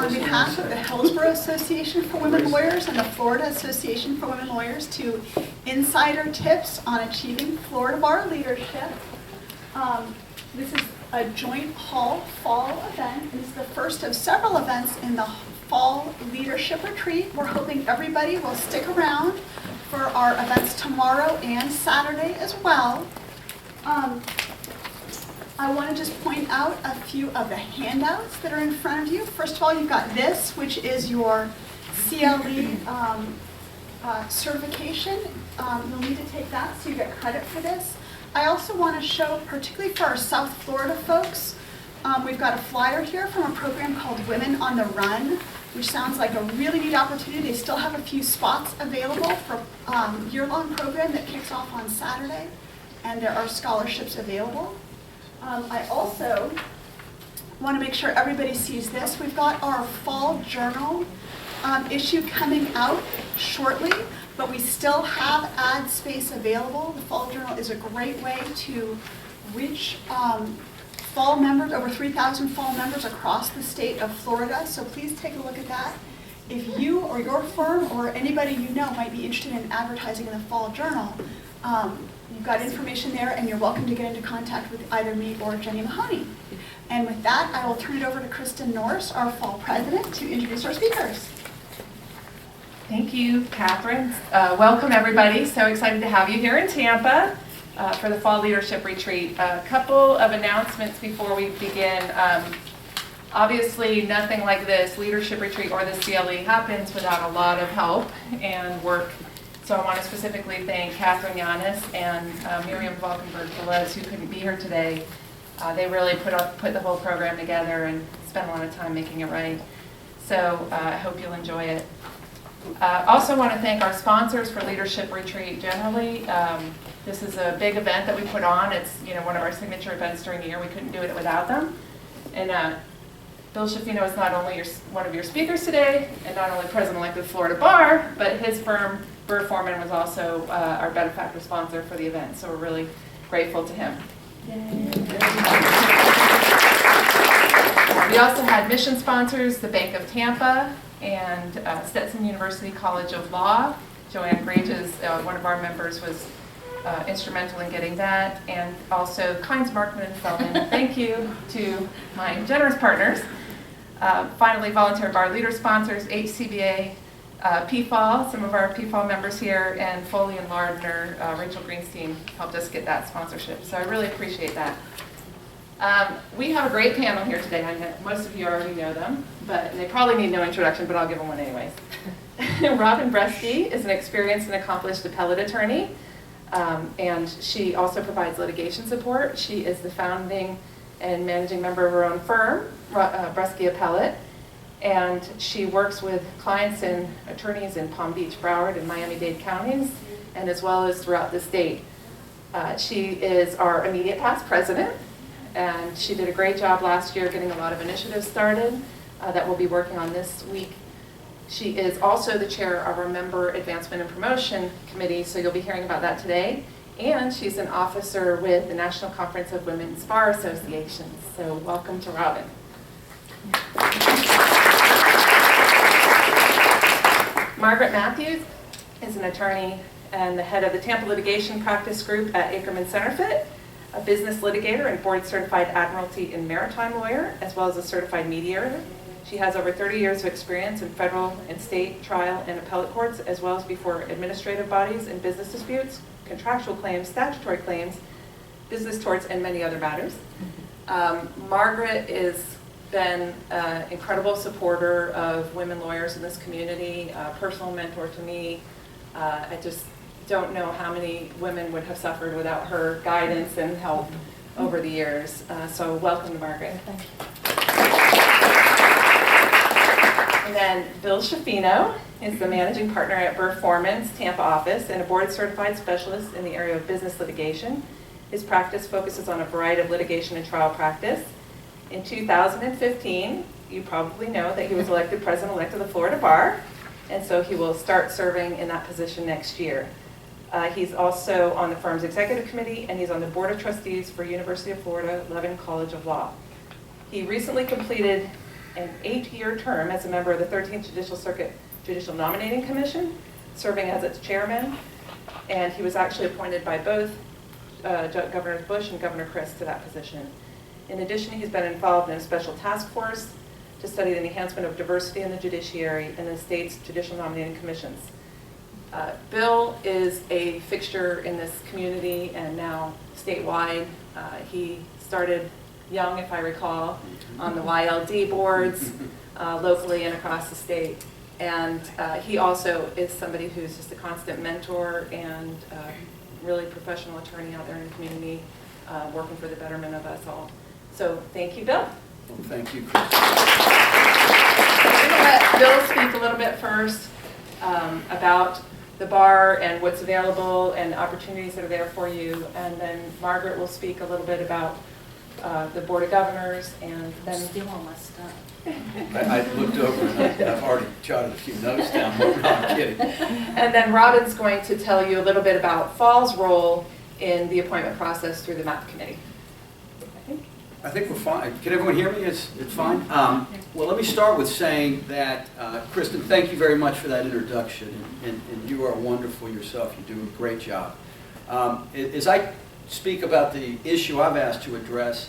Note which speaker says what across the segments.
Speaker 1: on behalf of the Hillsborough Association for Women Lawyers and the Florida Association for Women Lawyers to insider tips on achieving Florida bar leadership. This is a joint fall event. This is the first of several events in the fall leadership retreat. We're hoping everybody will stick around for our events tomorrow and Saturday as well. I want to just point out a few of the handouts that are in front of you. First of all, you've got this, which is your CLE certification. You'll need to take that so you get credit for this. I also want to show, particularly for our South Florida folks, we've got a flyer here from a program called Women on the Run, which sounds like a really neat opportunity. They still have a few spots available for a year-long program that kicks off on Saturday, and there are scholarships available. I also want to make sure everybody sees this. We've got our fall journal issue coming out shortly, but we still have ad space available. The fall journal is a great way to reach fall members, over 3,000 fall members across the state of Florida, so please take a look at that. If you or your firm or anybody you know might be interested in advertising in the fall journal, you've got information there, and you're welcome to get into contact with either me or Jenny Mahoney. And with that, I will turn it over to Kristen Norris, our fall president, to introduce our speakers.
Speaker 2: Thank you, Catherine. Welcome, everybody. So excited to have you here in Tampa for the Fall Leadership Retreat. A couple of announcements before we begin. Obviously, nothing like this leadership retreat or the CLE happens without a lot of help and work. So I want to specifically thank Catherine Yanis and Miriam Valkenburg-Velez, who couldn't be here today. They really put the whole program together and spent a lot of time making it right. So I hope you'll enjoy it. Also want to thank our sponsors for Leadership Retreat generally. This is a big event that we put on. It's one of our signature events during the year. We couldn't do it without them. And Bill Schifino is not only one of your speakers today, and not only President-elect of Florida Bar, but his firm, Burr Foreman, was also our benefactor sponsor for the event. So we're really grateful to him. We also had mission sponsors, the Bank of Tampa and Stetson University College of Law. Joanne Grages, one of our members, was instrumental in getting that, and also Kynes, Markman, and Feldman. Thank you to my generous partners. Finally, volunteer bar leader sponsors, HCBA, PFAL, some of our PFAL members here, and Foley and Lardner, Rachel Greenstein helped us get that sponsorship, so I really appreciate that. We have a great panel here today. I know most of you already know them, but they probably need no introduction, but I'll give them one anyways. Robin Bresky is an experienced and accomplished appellate attorney, and she also provides litigation support. She is the founding and managing member of her own firm, Bresky Appellate, and she works with clients and attorneys in Palm Beach, Broward, and Miami-Dade counties, and as well as throughout the state. She is our immediate past president, and she did a great job last year getting a lot of initiatives started that we'll be working on this week. She is also the chair of our Member Advancement and Promotion Committee, so you'll be hearing about that today. And she's an officer with the National Conference of Women's Bar Associations. So welcome to Robin. Margaret Matthews is an attorney and the head of the Tampa Litigation Practice Group at Ackerman Centerfit, a business litigator and board-certified admiralty and maritime lawyer, as well as a certified mediator. She has over 30 years of experience in federal and state trial and appellate courts, as well as before administrative bodies in business disputes, contractual claims, statutory claims, business torts, and many other matters. Margaret has been an incredible supporter of women lawyers in this community, a personal mentor to me. I just don't know how many women would have suffered without her guidance and help over the years. So welcome to Margaret. Thank you. And then Bill Schifino is the managing partner at Burr Foreman's Tampa office and a board-certified specialist in the area of business litigation. His practice focuses on a variety of litigation and trial practice. In 2015, you probably know that he was elected president-elect of the Florida Bar, and so he will start serving in that position next year. He's also on the firm's executive committee, and he's on the board of trustees for University of Florida Levin College of Law. He recently completed an 8-year term as a member of the 13th Judicial Circuit Judicial Nominating Commission, serving as its chairman. And he was actually appointed by both Governor Bush and Governor Christ to that position. In addition, he's been involved in a special task force to study the enhancement of diversity in the judiciary and the state's judicial nominating commissions. Bill is a fixture in this community and now statewide. He started young, if I recall, on the YLD boards locally and across the state. And he also is somebody who's just a constant mentor and really professional attorney out there in the community, working for the betterment of us all. So thank you, Bill.
Speaker 3: Well, thank you, Chris.
Speaker 2: I'm going to let Bill speak a little bit first about the bar and what's available and opportunities that are there for you. And then Margaret will speak a little bit about the Board of Governors, and then
Speaker 4: Steal all my stuff.
Speaker 3: I looked over and I've already jotted a few notes down. No, I'm kidding.
Speaker 2: And then Robin's going to tell you a little bit about Fall's role in the appointment process through the MAP committee.
Speaker 3: I think we're fine. Can everyone hear me? It's fine? Well, let me start with saying that, Kristen, thank you very much for that introduction. And you are wonderful yourself. You do a great job. As I speak about the issue I've asked to address,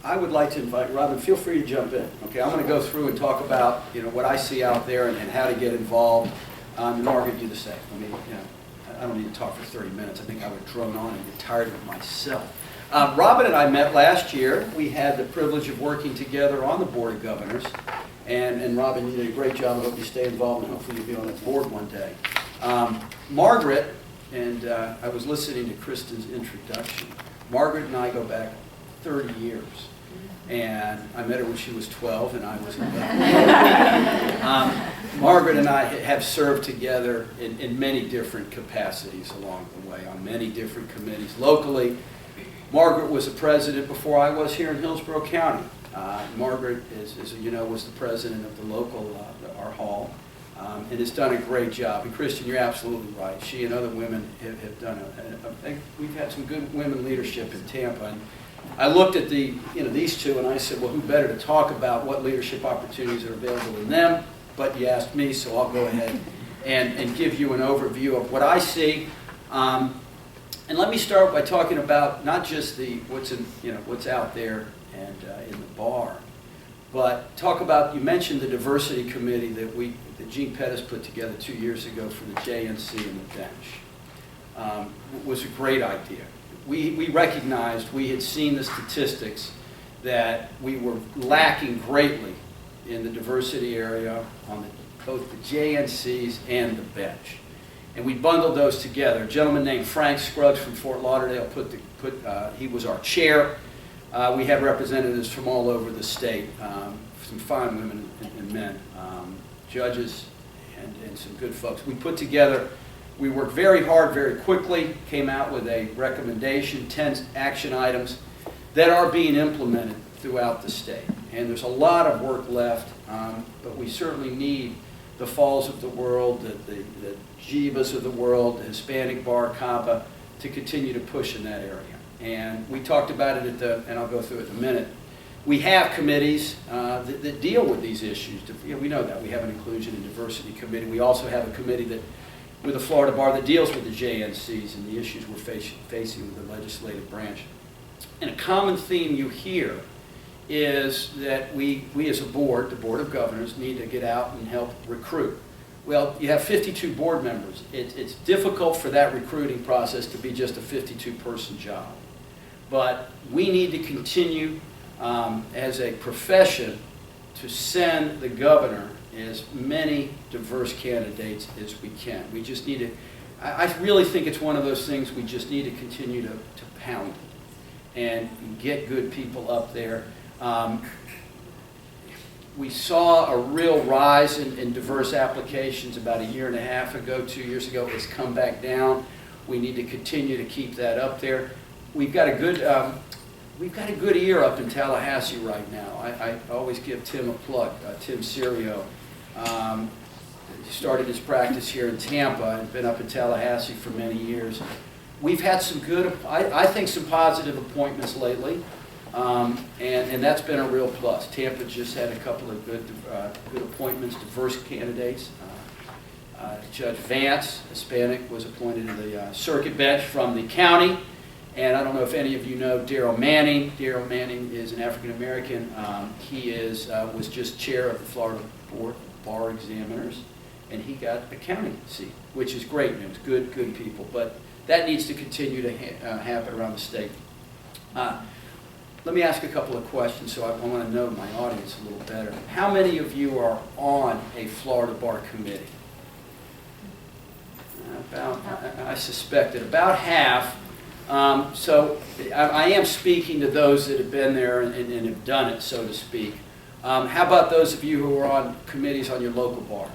Speaker 3: I would like to invite Robin. Feel free to jump in. Okay, I'm going to go through and talk about what I see out there and how to get involved. And Margaret, do the same. I mean, I don't need to talk for 30 minutes. I think I would drone on and get tired of it myself. Robin and I met last year. We had the privilege of working together on the Board of Governors. And Robin, you did a great job. I hope you stay involved and hopefully you'll be on the board one day. Margaret, and I was listening to Kristen's introduction. Margaret and I go back 30 years. And I met her when she was 12 and I was 11. Margaret and I have served together in many different capacities along the way, on many different committees locally. Margaret was a president before I was here in Hillsborough County. Margaret, as you know, was the president of the local, our hall, and has done a great job. And Kristen, you're absolutely right. She and other women have done we've had some good women leadership in Tampa. And I looked at these two and I said, well, who better to talk about what leadership opportunities are available in them? But you asked me, so I'll go ahead and give you an overview of what I see. And let me start by talking about not just what's out there and in the bar, but talk about, you mentioned the diversity committee that Gene Pettis put together 2 years ago for the JNC and the bench. It was a great idea. We recognized, we had seen the statistics that we were lacking greatly in the diversity area on both the JNCs and the bench. And we bundled those together. A gentleman named Frank Scruggs from Fort Lauderdale he was our chair. We had representatives from all over the state, some fine women and men, judges and some good folks. We worked very hard, very quickly, came out with a recommendation, 10 action items that are being implemented throughout the state. And there's a lot of work left, but we certainly need the Falls of the world, the Jivas of the world, the Hispanic Bar, CAPA, to continue to push in that area. And we talked about it and I'll go through it in a minute. We have committees that deal with these issues. We know that. We have an inclusion and diversity committee. We also have a committee with the Florida Bar that deals with the JNCs and the issues we're facing with the legislative branch. And a common theme you hear is that we as a board, the Board of Governors, need to get out and help recruit. Well, you have 52 board members. It's difficult for that recruiting process to be just a 52-person job. But we need to continue as a profession to send the governor as many diverse candidates as we can. We just need to, I really think it's one of those things we just need to continue to pound and get good people up there. We saw a real rise in diverse applications about 1.5 years ago, 2 years ago. It's come back down. We need to continue to keep that up there. We've got a good ear up in Tallahassee right now. I always give Tim a plug, Tim Serio. He started his practice here in Tampa and been up in Tallahassee for many years. We've had some good, I think some positive appointments lately. And that's been a real plus. Tampa just had a couple of good appointments, diverse candidates. Judge Vance, Hispanic, was appointed to the circuit bench from the county. And I don't know if any of you know Daryl Manning. Daryl Manning is an African American. He was just chair of the Florida Board of Bar Examiners, and he got a county seat, which is great news. Good people. But that needs to continue to happen around the state. Let me ask a couple of questions so I want to know my audience a little better. How many of you are on a Florida Bar Committee? I suspected about half. So I am speaking to those that have been there and have done it, so to speak. How about those of you who are on committees on your local bar?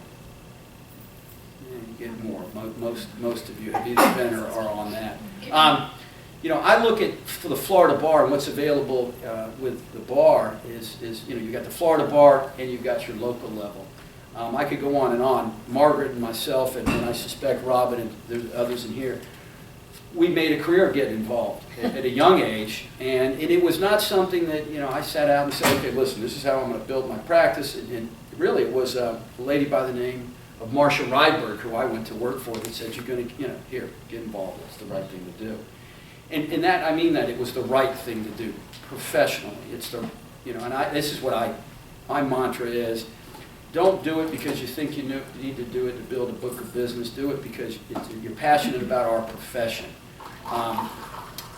Speaker 3: You get more. Most of you have either been or are on that. I look at for the Florida bar, and what's available with the bar is you got the Florida bar and you've got your local level. I could go on and on. Margaret and myself, and I suspect Robin and there's others in here, we made a career of getting involved at a young age, and it was not something that I sat out and said, okay, listen, this is how I'm going to build my practice. And really, it was a lady by the name of Marcia Rydberg, who I went to work for, that said, you're going to, here, get involved. It's the right thing to do. And that, I mean that it was the right thing to do professionally. It's the, this is what my mantra is. Don't do it because you think you need to do it to build a book of business. Do it because you're passionate about our profession.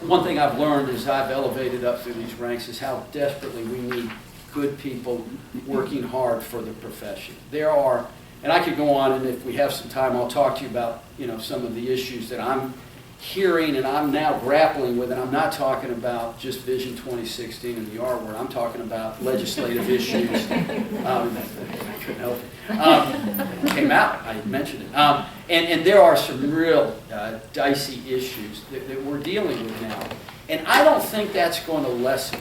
Speaker 3: One thing I've learned as I've elevated up through these ranks is how desperately we need good people working hard for the profession. There are, and I could go on, and if we have some time, I'll talk to you about some of the issues that I'm hearing and I'm now grappling with, and I'm not talking about just Vision 2016 and the R word. I'm talking about legislative issues. I couldn't help it. It came out. I mentioned it. And there are some real dicey issues that we're dealing with now. And I don't think that's going to lessen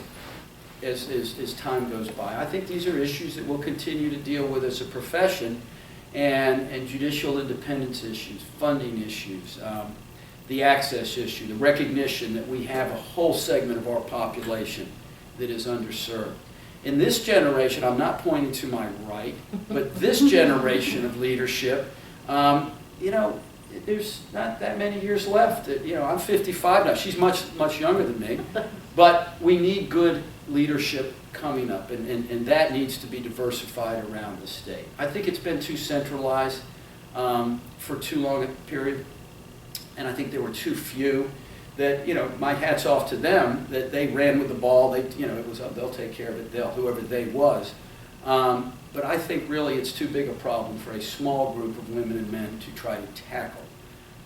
Speaker 3: as time goes by. I think these are issues that we'll continue to deal with as a profession, and judicial independence issues, funding issues, the access issue, the recognition that we have a whole segment of our population that is underserved. In this generation, I'm not pointing to my right, but this generation of leadership, there's not that many years left. I'm 55 now. She's much younger than me. But we need good leadership coming up, and that needs to be diversified around the state. I think it's been too centralized for too long a period. And I think there were too few that, my hat's off to them, that they ran with the ball. It was, they'll take care of it, whoever they was. But I think really it's too big a problem for a small group of women and men to try to tackle.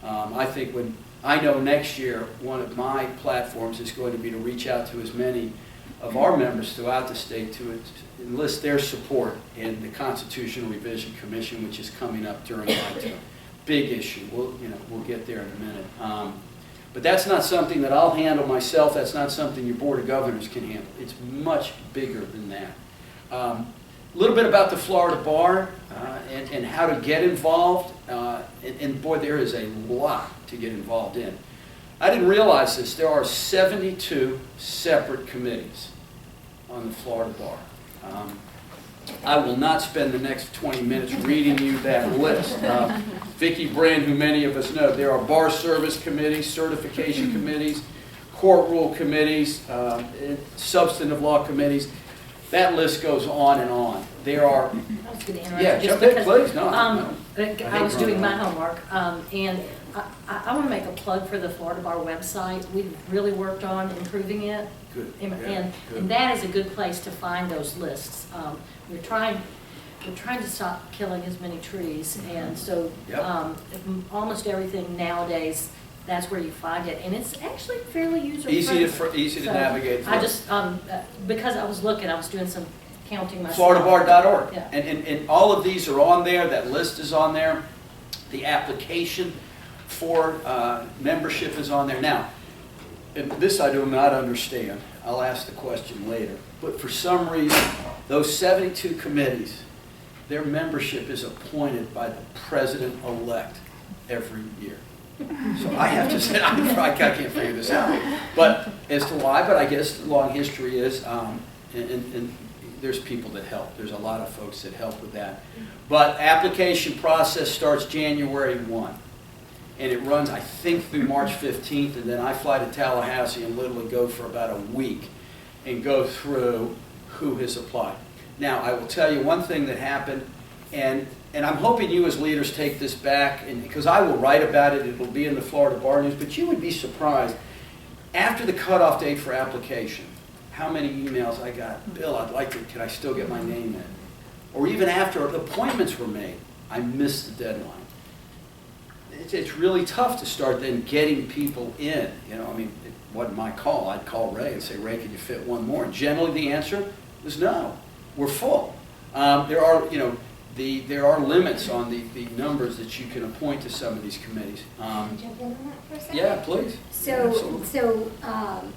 Speaker 3: I know next year one of my platforms is going to be to reach out to as many of our members throughout the state to enlist their support in the Constitutional Revision Commission, which is coming up during my term. Big issue. We'll get there in a minute. But that's not something that I'll handle myself. That's not something your Board of Governors can handle. It's much bigger than that. A little bit about the Florida Bar and how to get involved. And boy, there is a lot to get involved in. I didn't realize this. There are 72 separate committees on the Florida Bar. I will not spend the next 20 minutes reading you that list. Vicki Brand, who many of us know, there are bar service committees, certification committees, court rule committees, substantive law committees. That list goes on and on. There are...
Speaker 4: I was going to interrupt
Speaker 3: yeah,
Speaker 4: you
Speaker 3: jump
Speaker 4: just
Speaker 3: in,
Speaker 4: because
Speaker 3: please. No,
Speaker 4: I was doing my homework, and I want to make a plug for the Florida Bar website. We've really worked on improving it.
Speaker 3: Good.
Speaker 4: And that is a good place to find those lists. We're trying to stop killing as many trees, and so almost everything nowadays, that's where you find it, and it's actually fairly user-friendly.
Speaker 3: Easy to navigate through.
Speaker 4: I just, because I was doing some counting myself.
Speaker 3: FloridaBar.org.
Speaker 4: Yeah.
Speaker 3: And all of these are on there. That list is on there. The application for membership is on there. Now, and this I do not understand. I'll ask the question later. But for some reason, those 72 committees, their membership is appointed by the president-elect every year. So I have to say, I can't figure this out. But as to why, but I guess the long history is, and there's people that help. There's a lot of folks that help with that. But application process starts January 1. And it runs, I think, through March 15th. And then I fly to Tallahassee and literally go for about a week and go through who has applied. Now, I will tell you one thing that happened, and I'm hoping you as leaders take this back, and because I will write about it, it will be in the Florida Bar News, but you would be surprised, after the cutoff date for application, how many emails I got. Bill, I'd like to, can I still get my name in? Or even after the appointments were made, I missed the deadline. It's really tough to start then getting people in. You know, I mean, it wasn't my call. I'd call Ray and say, Ray, can you fit one more? And generally the answer was no, we're full. There are, you know, there are limits on the numbers that you can appoint to some of these committees.
Speaker 5: Can I jump in on that for a second?
Speaker 3: Yeah, please.
Speaker 5: So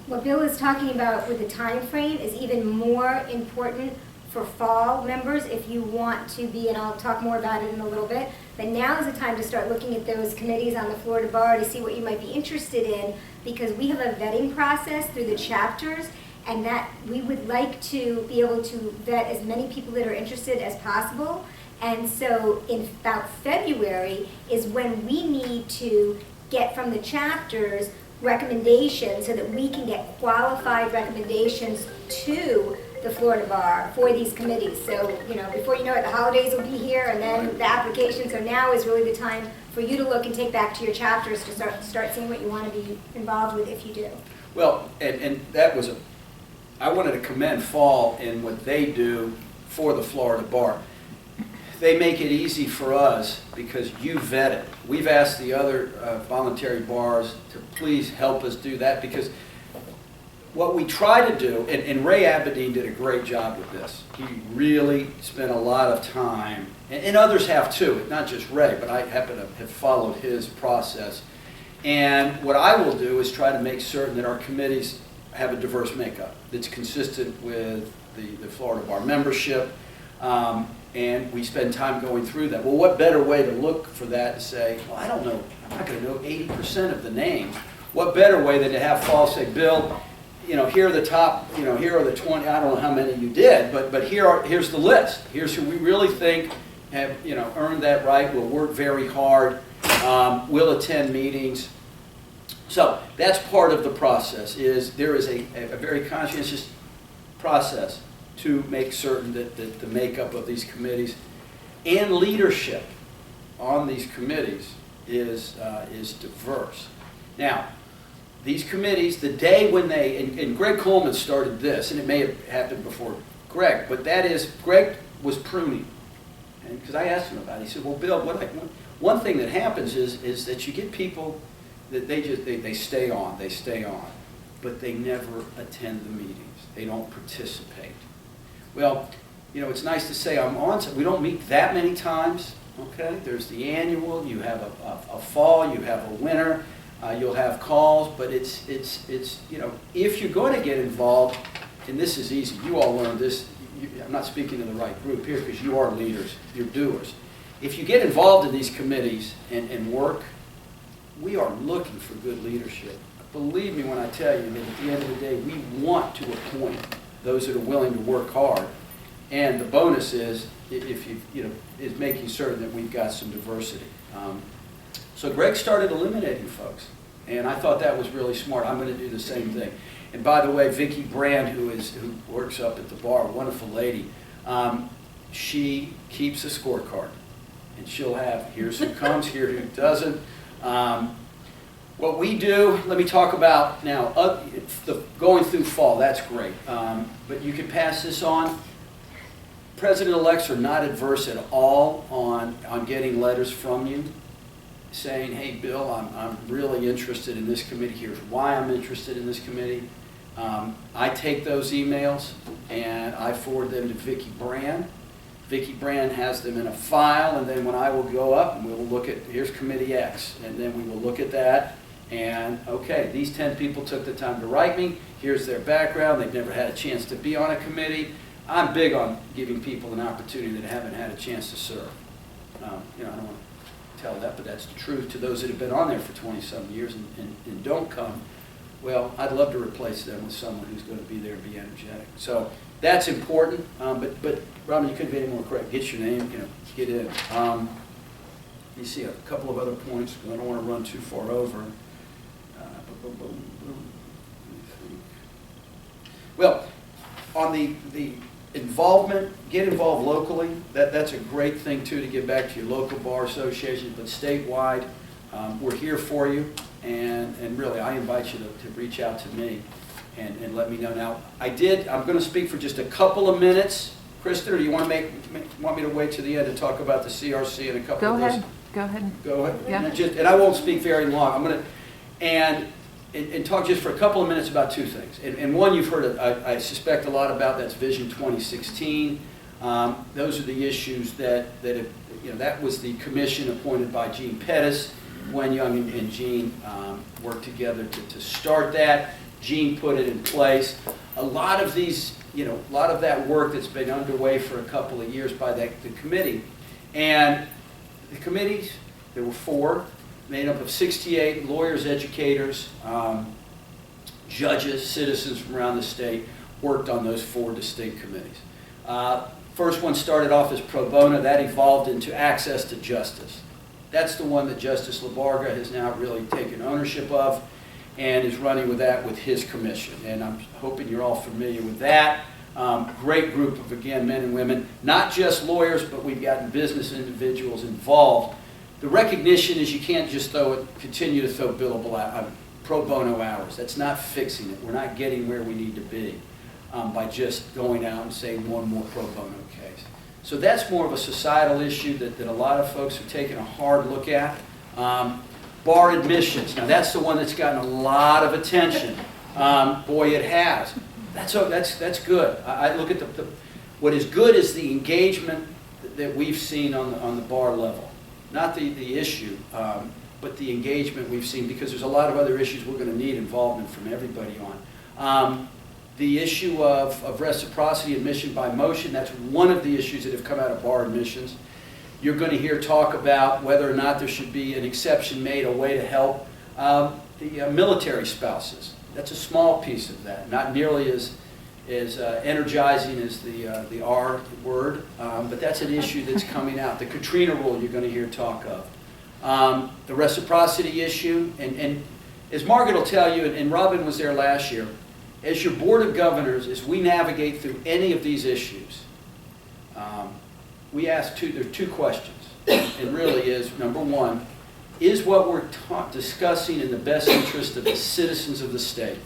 Speaker 5: what Bill is talking about with the time frame is even more important for fall members if you want to be, and I'll talk more about it in a little bit, but now is the time to start looking at those committees on the Florida Bar to see what you might be interested in, because we have a vetting process through the chapters, and that we would like to be able to vet as many people that are interested as possible. And so in about February is when we need to get from the chapters recommendations so that we can get qualified recommendations to the Florida Bar for these committees. So, you know, before you know it, the holidays will be here, and then the application. So now is really the time for you to look and take back to your chapters to start seeing what you want to be involved with if you do.
Speaker 3: Well, and that was I wanted to commend Fall in what they do for the Florida Bar. They make it easy for us because you vet it. We've asked the other voluntary bars to please help us do that, because what we try to do, and Ray Aberdeen did a great job with this. He really spent a lot of time, and others have too, not just Ray, but I happen to have followed his process. And what I will do is try to make certain that our committees have a diverse makeup that's consistent with the Florida Bar membership. And we spend time going through that. Well, what better way to look for that to say, well, I don't know, I'm not going to know 80% of the names. What better way than to have Fall say, Bill, you know, here are the top, you know, here are the 20, I don't know how many you did, but here's the list. Here's who we really think have, you know, earned that right, will work very hard, will attend meetings. So that's part of the process, is there is a very conscientious process to make certain that the makeup of these committees and leadership on these committees is diverse. Now, these committees, the day when they, and Greg Coleman started this, and it may have happened before Greg, but that is, Greg was pruning. And because I asked him about it, he said, well, Bill, one thing that happens is that you get people that they stay on, but they never attend the meetings. They don't participate. Well, you know, it's nice to say I'm on, so we don't meet that many times, okay? There's the annual, you have a fall, you have a winter, you'll have calls, but it's you know, if you're going to get involved, and this is easy, you all learned this, I'm not speaking to the right group here because you are leaders, you're doers. If you get involved in these committees and work, we are looking for good leadership. Believe me when I tell you that at the end of the day, we want to appoint those that are willing to work hard. And the bonus is, if you know, is making certain that we've got some diversity. So Greg started eliminating folks, and I thought that was really smart. I'm going to do the same thing. And by the way, Vicki Brand, who works up at the bar, a wonderful lady, she keeps a scorecard, and she'll have, here's who comes, here who doesn't. What we do, let me talk about now, going through fall, that's great. But you can pass this on. President-elects are not adverse at all on getting letters from you saying, hey, Bill, I'm really interested in this committee. Here's why I'm interested in this committee. I take those emails and I forward them to Vicki Brand. Vicki Brand has them in a file, and then when I will go up and we will look at, here's Committee X, and then we will look at that. And okay, these 10 people took the time to write me. Here's their background. They've never had a chance to be on a committee. I'm big on giving people an opportunity that haven't had a chance to serve. You know, I don't want to tell that, but that's the truth. To those that have been on there for 20-some years and don't come, well, I'd love to replace them with someone who's going to be there and be energetic. So that's important. But Robin, you couldn't be any more correct. Get your name, get in. Let me see a couple of other points because I don't want to run too far over. Well, on the involvement, get involved locally. That's a great thing too, to give back to your local bar associations, but statewide, we're here for you. And really, I invite you to reach out to me and let me know. Now, I'm going to speak for just a couple of minutes. Kristen, or do you want me to wait to the end to talk about the CRC and a couple of those?
Speaker 2: Go ahead.
Speaker 3: Go ahead.
Speaker 2: Yeah.
Speaker 3: And I won't speak very long. I'm going to, and talk just for a couple of minutes about two things. And one you've heard, I suspect, a lot about, that's Vision 2016. Those are the issues that was the commission appointed by Gene Pettis. Gwen Young and Gene worked together to start that. Gene put it in place. A lot of that work that's been underway for a couple of years by the committee. And the committees, there were 4, made up of 68 lawyers, educators, judges, citizens from around the state, worked on those 4 distinct committees. First one started off as pro bono. That evolved into access to justice. That's the one that Justice Labarga has now really taken ownership of and is running with that with his commission. And I'm hoping you're all familiar with that. Great group of, again, men and women, not just lawyers, but we've gotten business individuals involved. The recognition is you can't just continue to throw billable pro bono hours. That's not fixing it. We're not getting where we need to be by just going out and saying one more pro bono case. So that's more of a societal issue that a lot of folks are taking a hard look at. Bar admissions. Now that's the one that's gotten a lot of attention. Boy, it has. That's good. I look at what is good is the engagement that we've seen on the bar level. Not the issue, but the engagement we've seen, because there's a lot of other issues we're going to need involvement from everybody on. The issue of reciprocity admission by motion, that's one of the issues that have come out of bar admissions. You're going to hear talk about whether or not there should be an exception made, a way to help the military spouses. That's a small piece of that, not nearly as energizing as the R word, but that's an issue that's coming out. The Katrina rule you're going to hear talk of. The reciprocity issue, and as Margaret will tell you, and Robin was there last year, as your Board of Governors, as we navigate through any of these issues, we ask there are 2 questions. It really is, number one, is what we're discussing in the best interest of the citizens of the state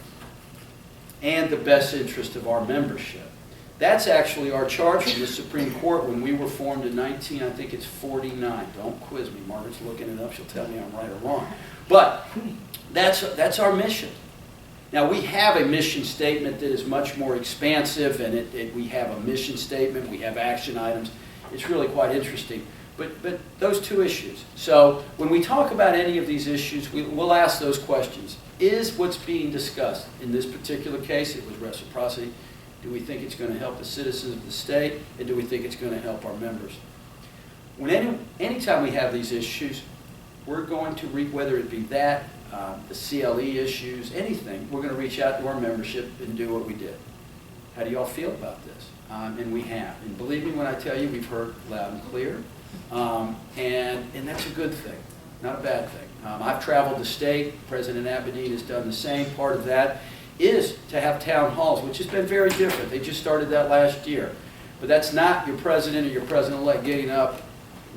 Speaker 3: and the best interest of our membership? That's actually our charge from the Supreme Court when we were formed in 49. Don't quiz me. Margaret's looking it up. She'll tell me I'm right or wrong. But that's our mission. Now, we have a mission statement that is much more expansive, and we have a mission statement, we have action items. It's really quite interesting. But those 2 issues. So when we talk about any of these issues, we'll ask those questions. Is what's being discussed in this particular case, it was reciprocity, do we think it's going to help the citizens of the state, and do we think it's going to help our members? Anytime we have these issues, we're going to whether it be that, the CLE issues, anything, we're going to reach out to our membership and do what we did. How do you all feel about this? And we have. And believe me when I tell you, we've heard loud and clear. And that's a good thing, not a bad thing. I've traveled the state. President Abedin has done the same. Part of that is to have town halls, which has been very different. They just started that last year. But that's not your president or your president-elect getting up,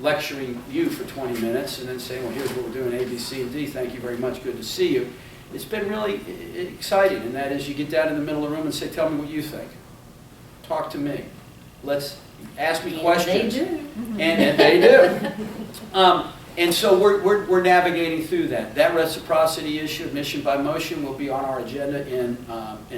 Speaker 3: lecturing you for 20 minutes and then saying, well, here's what we're doing, A, B, C, and D. Thank you very much. Good to see you. It's been really exciting, and that is you get down in the middle of the room and say, tell me what you think. Talk to me. Let's ask me questions.
Speaker 4: They do.
Speaker 3: And they do. And so we're navigating through that. That reciprocity issue, admission by motion, will be on our agenda in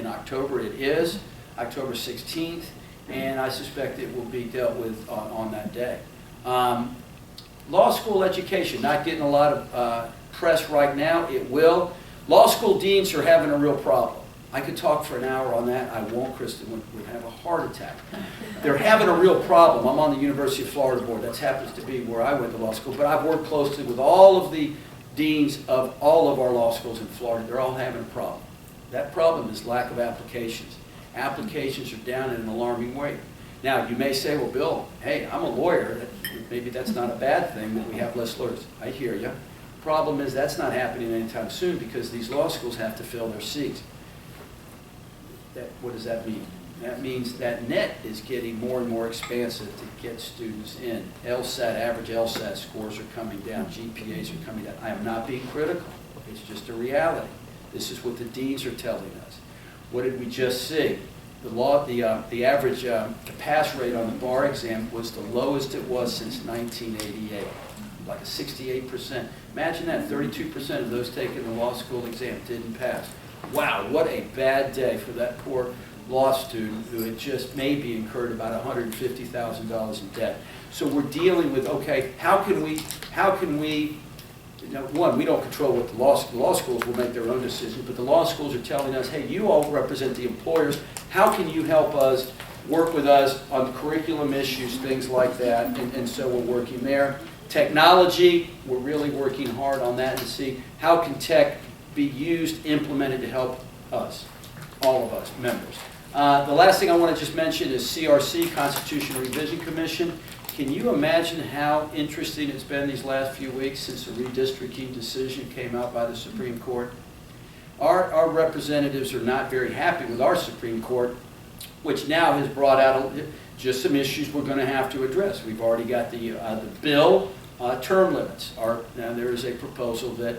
Speaker 3: October. It is October 16th, and I suspect it will be dealt with on that day. Law school education, not getting a lot of press right now. It will. Law school deans are having a real problem. I could talk for an hour on that. I won't. Kristen would have a heart attack. They're having a real problem. I'm on the University of Florida board. That happens to be where I went to law school. But I've worked closely with all of the deans of all of our law schools in Florida. They're all having a problem. That problem is lack of applications. Applications are down in an alarming way. Now, you may say, well, Bill, hey, I'm a lawyer. Maybe that's not a bad thing that we have less lawyers. I hear you. Problem is that's not happening anytime soon because these law schools have to fill their seats. What does that mean? That means that net is getting more and more expansive to get students in. LSAT, average LSAT scores are coming down. GPAs are coming down. I am not being critical. It's just a reality. This is what the deans are telling us. What did we just see? The average pass rate on the bar exam was the lowest it was since 1988, like a 68%. Imagine that, 32% of those taking the law school exam didn't pass. Wow, what a bad day for that poor law student who had just maybe incurred about $150,000 in debt. So we're dealing with, okay, how can we, one, we don't control what the law schools will make their own decisions, but the law schools are telling us, hey, you all represent the employers. How can you help us, work with us on curriculum issues, things like that, and so we're working there. Technology, we're really working hard on that to see how can tech be used, implemented to help us, all of us, members. The last thing I want to just mention is CRC, Constitutional Revision Commission. Can you imagine how interesting it's been these last few weeks since the redistricting decision came out by the Supreme Court? Our representatives are not very happy with our Supreme Court, which now has brought out just some issues we're going to have to address. We've already got the bill, term limits. Now there is a proposal that,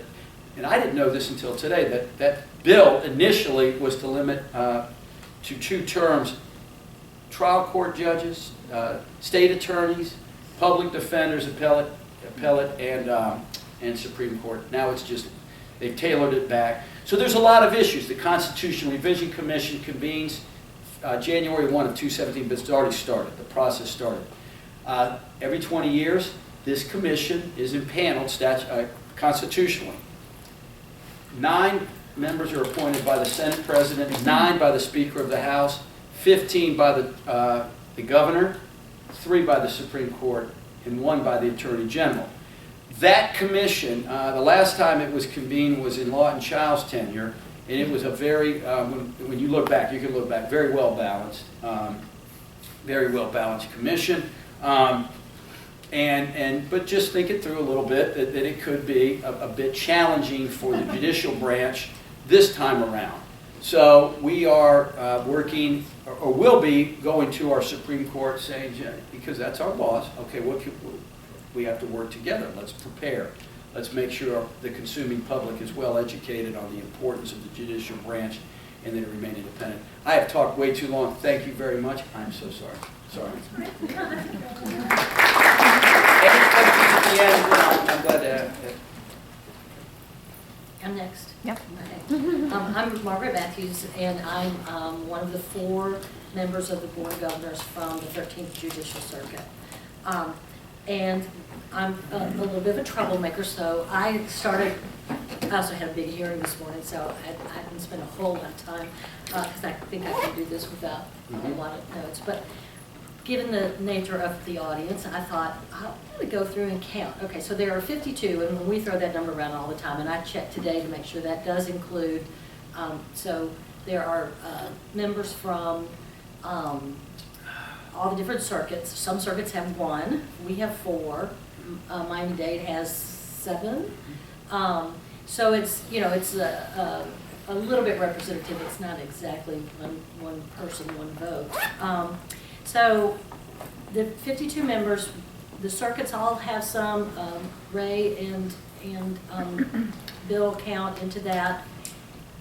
Speaker 3: and I didn't know this until today, that bill initially was to limit to 2 terms trial court judges, state attorneys, public defenders, appellate, and Supreme Court. Now it's just, they've tailored it back. So there's a lot of issues. The Constitutional Revision Commission convenes January 1 of 2017, but it's already started. The process started. Every 20 years, this commission is impaneled constitutionally. 9 members are appointed by the Senate President, 9 by the Speaker of the House, 15 by the Governor, 3 by the Supreme Court, and 1 by the Attorney General. That commission, the last time it was convened was in Lawton Child's tenure, and it was a very, when you look back, you can look back, very well balanced commission. But just think it through a little bit, that it could be a bit challenging for the judicial branch this time around. So we are working, or will be going to our Supreme Court saying, because that's our boss, okay, we have to work together. Let's prepare. Let's make sure the consuming public is well educated on the importance of the judicial branch and that it remain independent. I have talked way too long. Thank you very much. I'm so sorry. Sorry. Any questions at the end? I'm glad to have.
Speaker 4: I'm next.
Speaker 2: Yep.
Speaker 4: I'm Margaret Matthews, and I'm one of the 4 members of the Board of Governors from the 13th Judicial Circuit. And I'm a little bit of a troublemaker, so I also had a big hearing this morning, so I didn't spend a whole lot of time, because I think I can do this without a lot of notes. But given the nature of the audience, I thought, I'll really go through and count. Okay, so there are 52, and we throw that number around all the time, and I checked today to make sure that does include, so there are members from all the different circuits. Some circuits have 1, we have 4, Miami-Dade has 7. So it's, it's a little bit representative. It's not exactly one person, one vote. So the 52 members, the circuits all have some Ray and Bill count into that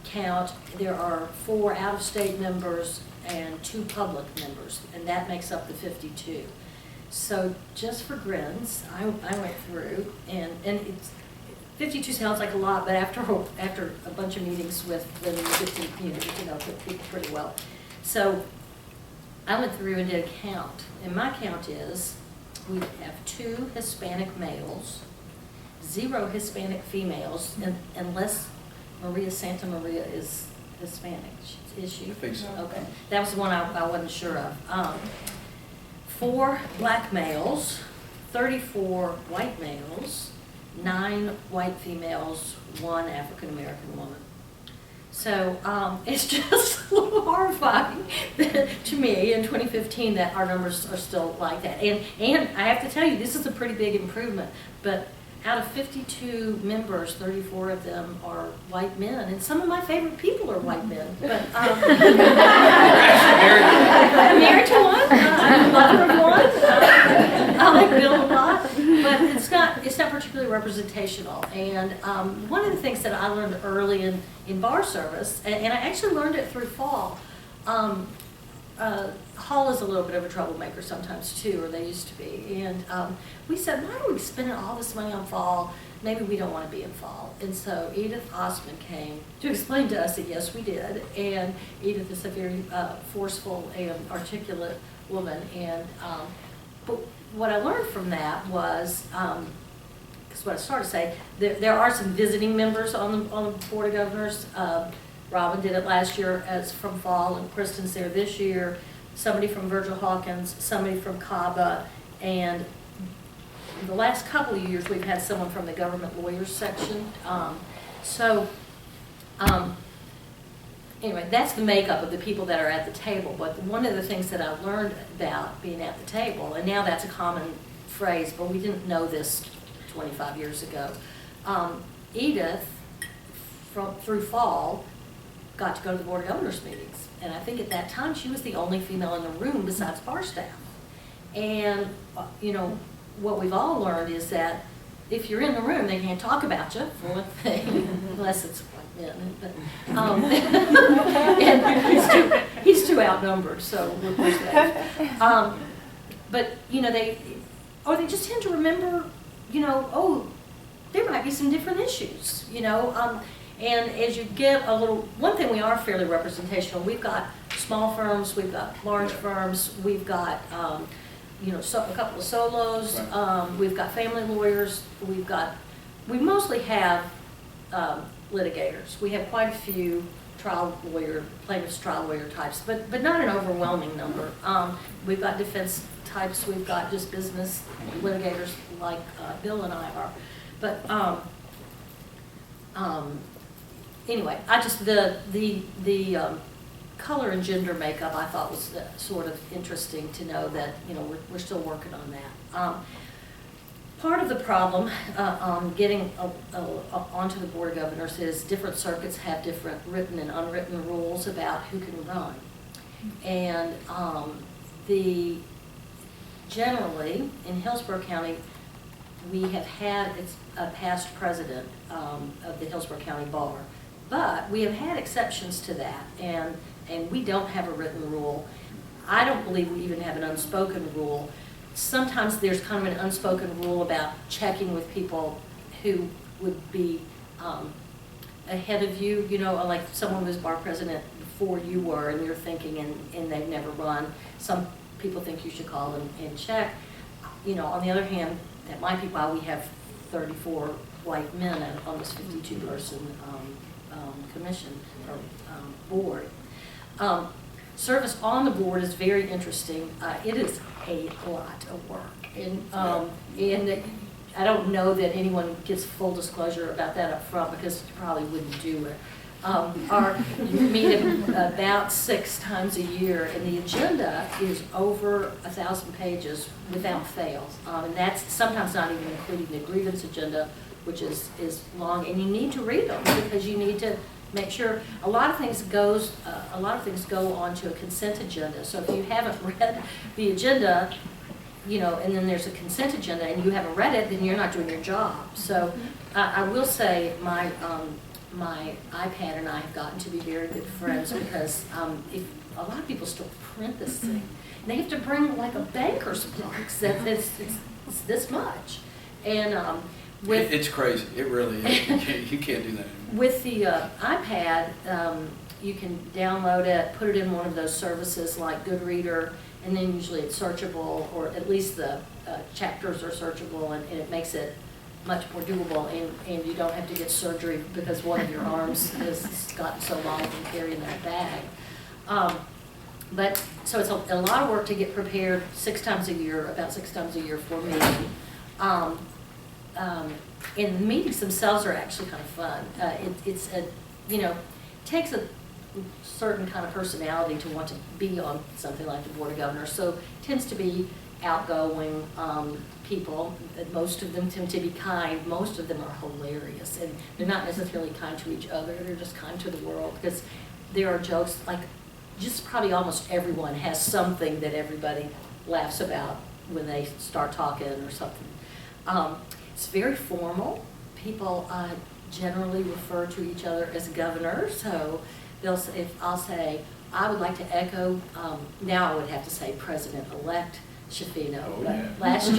Speaker 4: count. There are 4 out-of-state members and 2 public members, and that makes up the 52. So just for grins, I went through, and it's 52 sounds like a lot, but after a bunch of meetings with the 15 communities, people pretty well. So I went through and did a count, and my count is we have 2 Hispanic males, 0 Hispanic females, and unless Maria Santa Maria is Hispanic, is she?
Speaker 3: I think so.
Speaker 4: Okay, that was the one I wasn't sure of. 4 black males, 34 white males, 9 white females, 1 African-American woman. So it's just a little horrifying to me in 2015 that our numbers are still like that. And I have to tell you, this is a pretty big improvement, but out of 52 members, 34 of them are white men, and some of my favorite people are white men. But I'm married to one. I'm a mother of one. I like Bill a lot, but it's not particularly representational. And one of the things that I learned early in bar service, and I actually learned it through fall. Hall is a little bit of a troublemaker sometimes too, or they used to be. And we said, why are we spending all this money on fall? Maybe we don't want to be in fall. And so Edith Osman came to explain to us that yes, we did. And Edith is a very forceful and articulate woman. And but what I learned from that was, because what I started to say, there are some visiting members on the Board of Governors. Robin did it last year as from fall, and Kristen's there this year. Somebody from Virgil Hawkins, somebody from CABA, and the last couple of years we've had someone from the government lawyers section. Anyway, that's the makeup of the people that are at the table. But one of the things that I learned about being at the table, and now that's a common phrase, but we didn't know this 25 years ago. Edith, through fall, got to go to the Board of Governors meetings. And I think at that time she was the only female in the room besides bar staff. And, you know, what we've all learned is that if you're in the room, they can't talk about you, for one thing, unless it's white men. But, and he's too outnumbered, so we'll push that. But, you know, they just tend to remember, you know, oh, there might be some different issues, you know. And as you get a little, one thing we are fairly representational. We've got small firms, we've got large firms, we've got, you know, a couple of solos, we've got family lawyers, we mostly have litigators. We have quite a few plaintiff's trial lawyer types, but not an overwhelming number. We've got defense types, we've got just business litigators like Bill and I are. But anyway, I just, the color and gender makeup I thought was sort of interesting to know that, you know, we're still working on that. Part of the problem getting onto the Board of Governors is different circuits have different written and unwritten rules about who can run. And generally, in Hillsborough County, we have had a past president of the Hillsborough County Bar. But we have had exceptions to that, and we don't have a written rule. I don't believe we even have an unspoken rule. Sometimes there's kind of an unspoken rule about checking with people who would be ahead of you, you know, like someone was bar president before you were and you're thinking and they've never run. Some people think you should call them and check. You know, on the other hand, that might be why we have 34 white men on this 52-person commission or board. Service on the board is very interesting. It is a lot of work, and I don't know that anyone gets full disclosure about that up front because you probably wouldn't do it. You meet about 6 times a year, and the agenda is over 1,000 pages without fail, and that's sometimes not even including the grievance agenda, which is long, and you need to read them because you need to make sure a lot of things go onto a consent agenda. So if you haven't read the agenda, you know, and then there's a consent agenda and you haven't read it, then you're not doing your job. So I will say my iPad and I have gotten to be very good friends because if a lot of people still print this thing, and they have to bring like a banker's box that it's this much, and
Speaker 3: it's crazy. It really is. You can't do that anymore.
Speaker 4: With the iPad, you can download it, put it in one of those services like Goodreader, and then usually it's searchable, or at least the chapters are searchable, and it makes it much more doable, and you don't have to get surgery because one of your arms has gotten so long from carrying that bag. But, so it's a lot of work to get prepared 6 times a year, about 6 times a year for me. And the meetings themselves are actually kind of fun. It's a, you know, takes a certain kind of personality to want to be on something like the Board of Governors. So it tends to be outgoing people. Most of them tend to be kind. Most of them are hilarious. And they're not necessarily kind to each other. They're just kind to the world, because there are jokes, like just probably almost everyone has something that everybody laughs about when they start talking or something. It's very formal. People generally refer to each other as governor. So if I'll say, I would like to echo, now I would have to say President-elect Schifino.
Speaker 3: Oh,
Speaker 4: but
Speaker 3: yeah.
Speaker 4: last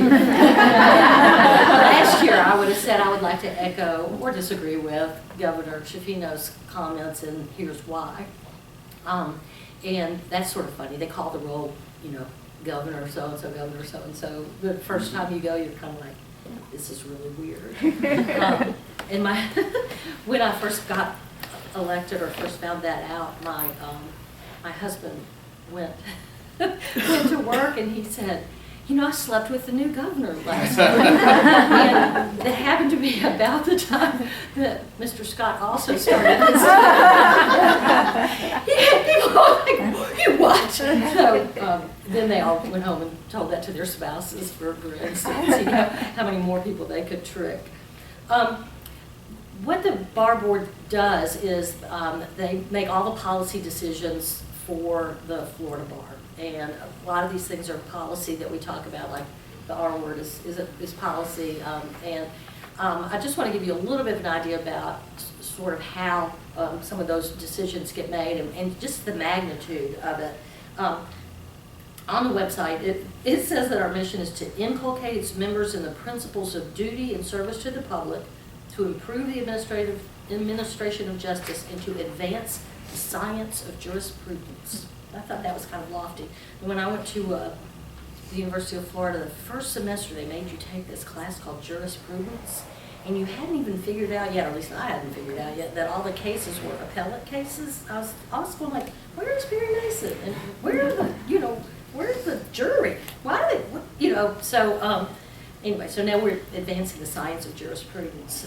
Speaker 4: year I would have said I would like to echo or disagree with Governor Schifino's comments, and here's why. And that's sort of funny. They call the roll, you know, Governor so-and-so, Governor so-and-so. The first time you go, you're kind of like, this is really weird. And when I first got elected or first found that out, my husband went to work and he said, you know, I slept with the new governor last night. And it happened to be about the time that Mr. Scott also started his people were like, you what? So then they all went home and told that to their spouses for instance, you know, how many more people they could trick. What the bar board does is they make all the policy decisions for the Florida bar. And a lot of these things are policy that we talk about, like the R word is policy. I just want to give you a little bit of an idea about sort of how some of those decisions get made and just the magnitude of it. On the website, it says that our mission is to inculcate its members in the principles of duty and service to the public, to improve the administration of justice, and to advance the science of jurisprudence. I thought that was kind of lofty. And when I went to the University of Florida, the first semester they made you take this class called jurisprudence, and you hadn't even figured out yet, or at least I hadn't figured out yet, that all the cases were appellate cases. I was going like, where's Perry Mason? And where's the jury? Why do they, you know, so anyway, so now we're advancing the science of jurisprudence.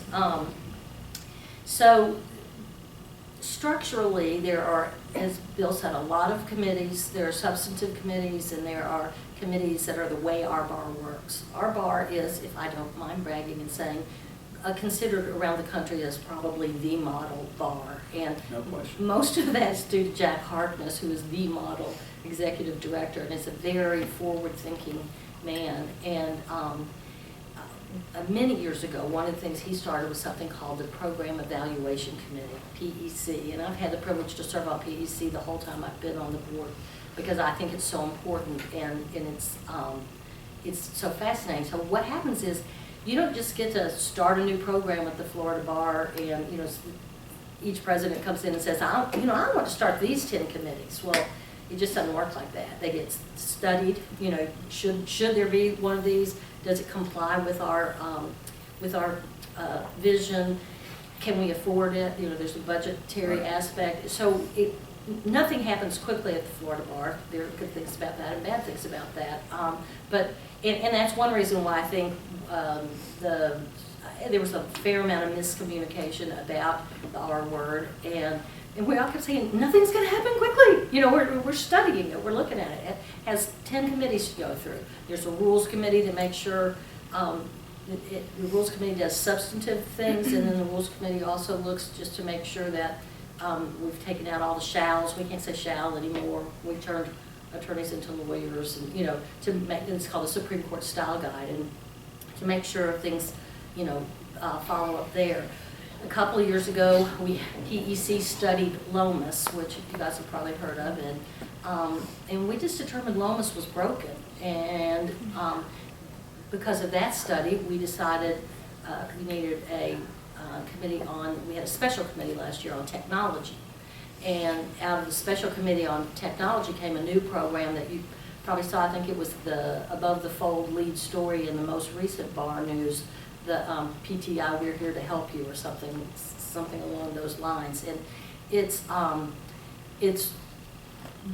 Speaker 4: So structurally, there are, as Bill said, a lot of committees. There are substantive committees, and there are committees that are the way our bar works. Our bar is, if I don't mind bragging and saying, considered around the country as probably the model bar. And
Speaker 3: No question.
Speaker 4: most of that's due to Jack Harkness, who is the model executive director, and is a very forward-thinking man. And many years ago, one of the things he started was something called the Program Evaluation Committee, PEC, and I've had the privilege to serve on PEC the whole time I've been on the board, because I think it's so important and it's so fascinating. So what happens is, you don't just get to start a new program at the Florida bar and, you know, each president comes in and says, I want to start these 10 committees. Well, it just doesn't work like that. They get studied, you know, should there be one of these? Does it comply with our vision? Can we afford it? You know, there's a budgetary aspect. So nothing happens quickly at the Florida bar. There are good things about that and bad things about that. And that's one reason why I think there was a fair amount of miscommunication about the R word, and we all kept saying, nothing's going to happen quickly. You know, we're studying it, we're looking at it. It has 10 committees to go through. There's a rules committee to make sure, the rules committee does substantive things, and then the rules committee also looks just to make sure that we've taken out all the shalls. We can't say shall anymore. We've turned attorneys into lawyers, and, you know, to make, it's called the Supreme Court Style Guide, and to make sure things, you know, follow up there. A couple of years ago, PEC studied Lomas, which you guys have probably heard of, and we just determined Lomas was broken. And because of that study, we decided we needed a committee on, we had a special committee last year on technology. And out of the special committee on technology came a new program that you probably saw. I think it was the Above the Fold lead story in the most recent bar news PTI, we're here to help you, or something along those lines. And it's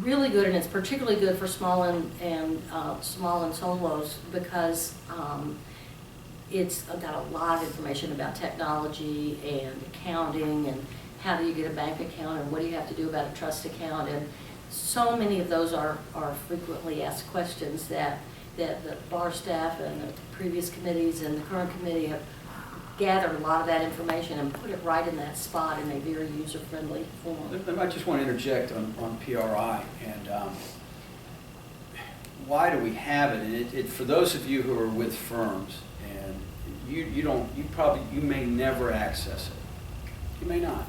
Speaker 4: really good, and it's particularly good for small and solos, because it's got a lot of information about technology and accounting, and how do you get a bank account, and what do you have to do about a trust account. And so many of those are frequently asked questions that the bar staff and the previous committees and the current committee have gathered a lot of that information and put it right in that spot in a very user-friendly form.
Speaker 3: I just want to interject on PRI, and why do we have it? And it for those of you who are with firms, and you may never access it. You may not.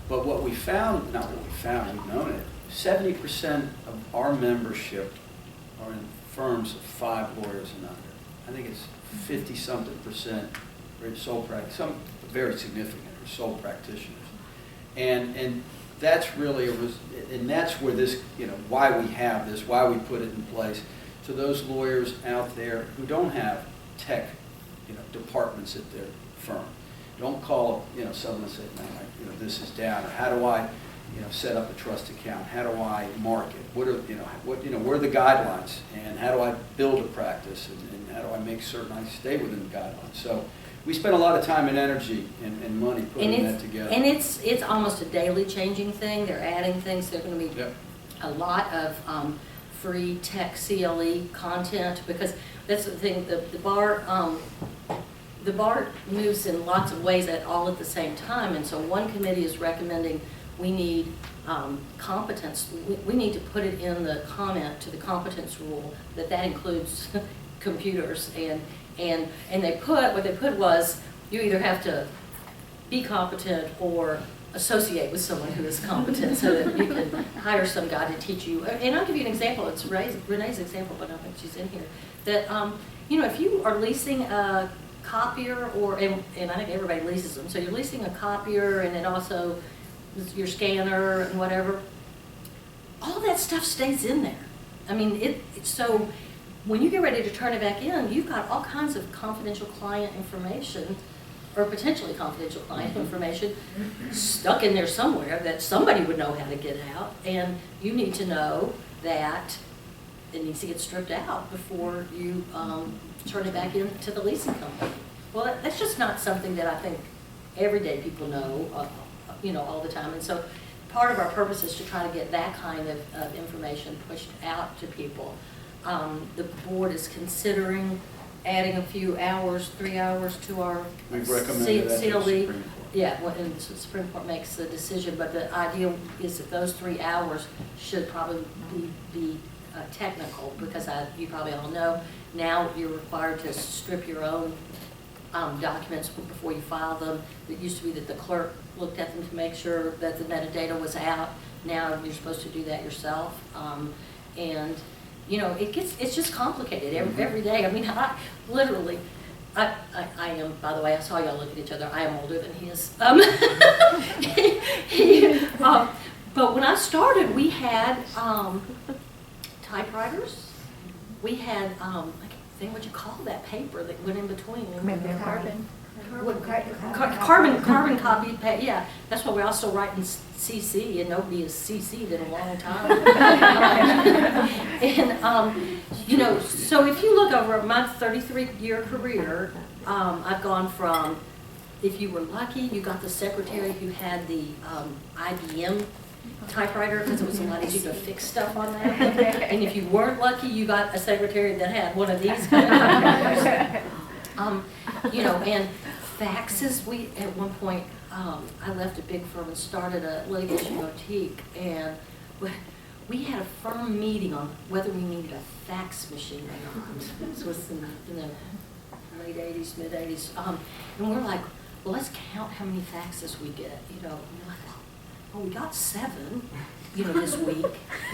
Speaker 3: But what we found, not what we found, we've known it, 70% of our membership are in firms of 5 lawyers and under. I think it's 50-something% are sole practice, some very significant are sole practitioners. And that's really, and that's where this, why we have this, why we put it in place. So those lawyers out there who don't have tech, departments at their firm, don't call, someone and say, man, this is down, or how do I, set up a trust account? How do I market? What are, what are the guidelines? And how do I build a practice? And how do I make certain I stay within the guidelines? So we spend a lot of time and energy and money putting that together.
Speaker 4: And it's almost a daily changing thing. They're adding things. There's going to be a lot of free tech CLE content, because that's the thing. The bar moves in lots of ways all at the same time, and so one committee is recommending we need competence. We need to put it in the comment to the competence rule that includes computers, and what they put was you either have to be competent or associate with someone who is competent, so that you can hire some guy to teach you. And I'll give you an example. It's Renee's example, but I don't think she's in here. That if you are leasing a copier, and I think everybody leases them, so you're leasing a copier, and then also your scanner and whatever, all that stuff stays in there. I mean, so when you get ready to turn it back in, you've got all kinds of confidential client information, or potentially confidential client information, stuck in there somewhere that somebody would know how to get out, and you need to know that it needs to get stripped out before you turn it back into the leasing company. Well, that's just not something that I think everyday people know, all the time. And so part of our purpose is to try to get that kind of information pushed out to people. The board is considering adding a few hours, 3 hours, to our
Speaker 3: We've recommended that to the
Speaker 4: CLE.
Speaker 3: Supreme Court.
Speaker 4: Yeah, and the Supreme Court makes the decision, but the idea is that those 3 hours should probably be technical, because you probably all know now you're required to strip your own documents before you file them. It used to be that the clerk looked at them to make sure that the metadata was out. Now you're supposed to do that yourself, and it's just complicated every day. I mean, I am, by the way, I saw y'all look at each other. I am older than he is. But when I started, we had typewriters. We had I can't think what you call that paper that went in between. Carbon copy. Yeah, that's why we're also writing CC, and nobody has CC'd in a long time. And so if you look over my 33-year career, I've gone from, if you were lucky, you got the secretary who had the IBM typewriter, because it was a lot easier to fix stuff on that. And if you weren't lucky, you got a secretary that had one of these kind of typewriters. And faxes, at one point, I left a big firm and started a litigation boutique, and we had a firm meeting on whether we needed a fax machine or not. This was in the late 80s, mid 80s. And we're like, well, let's count how many faxes we get, And we're like, well, we got 7, this week.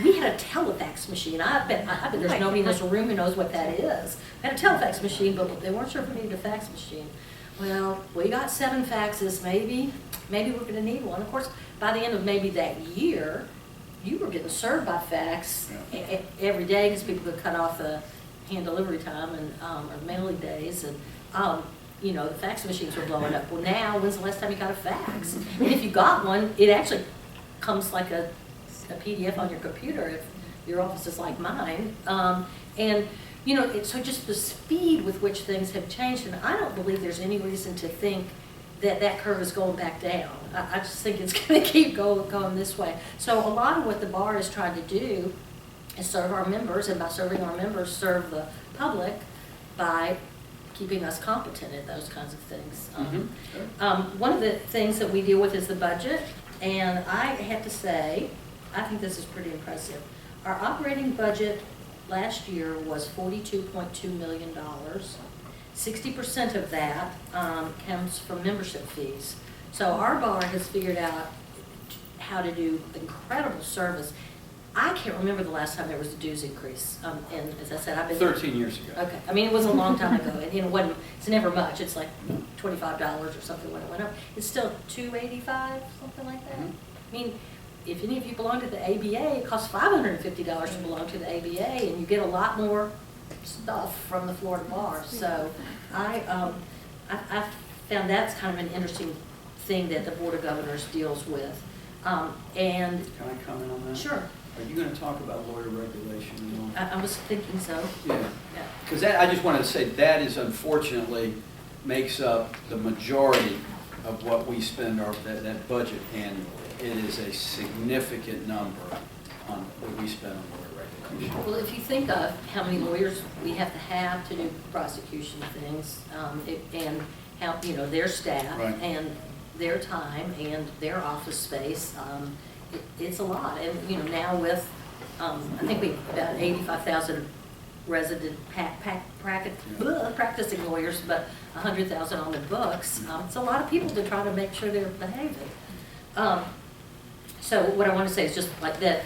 Speaker 4: We had a telefax machine. I bet there's nobody in this room who knows what that is. We had a telefax machine, but they weren't sure if we needed a fax machine. Well, we got 7 faxes. Maybe we're going to need one. Of course, by the end of maybe that year, you were getting served by fax every day, because people could cut off the hand delivery time and or mailing days. And the fax machines were blowing up. Well, now, when's the last time you got a fax? And if you got one, it actually comes like a PDF on your computer if your office is like mine. So just the speed with which things have changed, and I don't believe there's any reason to think that curve is going back down. I just think it's going to keep going this way. So a lot of what the bar is trying to do is serve our members, and by serving our members, serve the public by keeping us competent at those kinds of things. One of the things that we deal with is the budget, and I have to say, I think this is pretty impressive. Our operating budget last year was $42.2 million. 60% of that comes from membership fees. So our bar has figured out how to do incredible service. I can't remember the last time there was a dues increase. And as I said, I've been
Speaker 3: 13 years ago.
Speaker 4: Okay, I mean, it was a long time ago, and it wasn't. It's never much. It's like $25 or something when it went up. It's still $285, something like that. I mean, if any of you belong to the ABA, it costs $550 to belong to the ABA, and you get a lot more stuff from the Florida bar. So I found that's kind of an interesting thing that the Board of Governors deals with. And
Speaker 3: Can I comment on that?
Speaker 4: sure,
Speaker 3: Are you going to talk about lawyer regulation at all?
Speaker 4: I was thinking so.
Speaker 3: Yeah. Because I just wanted to say that is unfortunately makes up the majority of what we spend that budget, and it is a significant number on what we spend on lawyer regulation.
Speaker 4: Well, if you think of how many lawyers we have to do prosecution things, and how, their staff
Speaker 3: Right.
Speaker 4: and their time and their office space, it's a lot. And, now with, I think we about 85,000 resident practicing lawyers, but 100,000 on the books, it's a lot of people to try to make sure they're behaving. So what I want to say is just like that,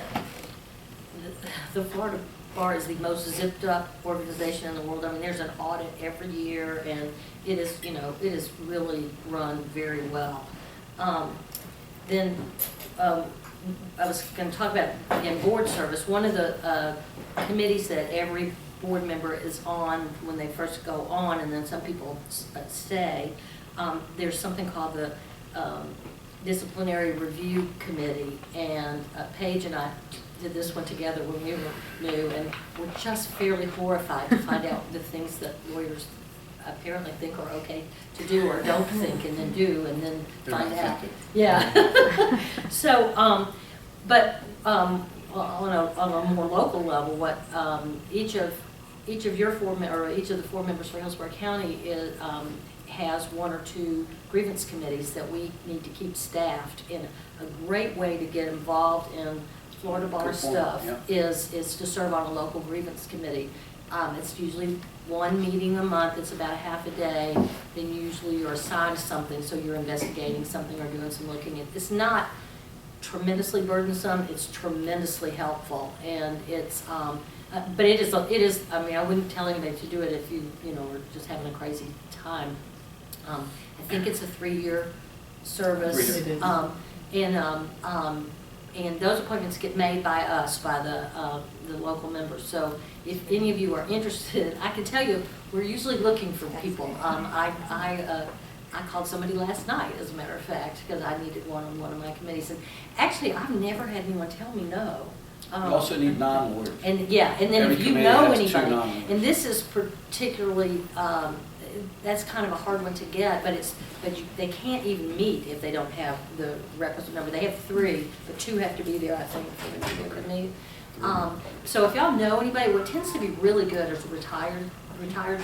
Speaker 4: the Florida Bar is the most zipped up organization in the world. I mean, there's an audit every year, and it is, it is really run very well. Then I was going to talk about, again, board service. One of the committees that every board member is on when they first go on, and then some people stay, there's something called the Disciplinary Review Committee, and Paige and I did this one together when we were new, and we're just fairly horrified to find out the things that lawyers apparently think are okay to do or don't think, and then do, and then find out. Yeah. So, but on a more local level, what each of your each of the 4 members for Hillsborough County has 1 or 2 grievance committees that we need to keep staffed. And a great way to get involved in Florida Bar stuff is to serve on a local grievance committee. It's usually 1 meeting a month. It's about a half a day. Then usually you're assigned something, so you're investigating something or doing some looking at. It's not tremendously burdensome. It's tremendously helpful, and it's. But it is. I mean, I wouldn't tell anybody to do it if you are just having a crazy time. I think it's a 3-year service. And those appointments get made by us, by the local members. So if any of you are interested, I can tell you we're usually looking for people. I called somebody last night, as a matter of fact, because I needed one on one of my committees. And actually, I've never had anyone tell me no.
Speaker 3: You also need non-lawyers.
Speaker 4: And then
Speaker 3: Every
Speaker 4: if you
Speaker 3: committee
Speaker 4: know
Speaker 3: has 2
Speaker 4: anybody,
Speaker 3: non-lawyers.
Speaker 4: and this is particularly, that's kind of a hard one to get, but they can't even meet if they don't have the requisite number. They have 3, but 2 have to be there, I think, for them to be able to meet. So if y'all know anybody, what tends to be really good is retired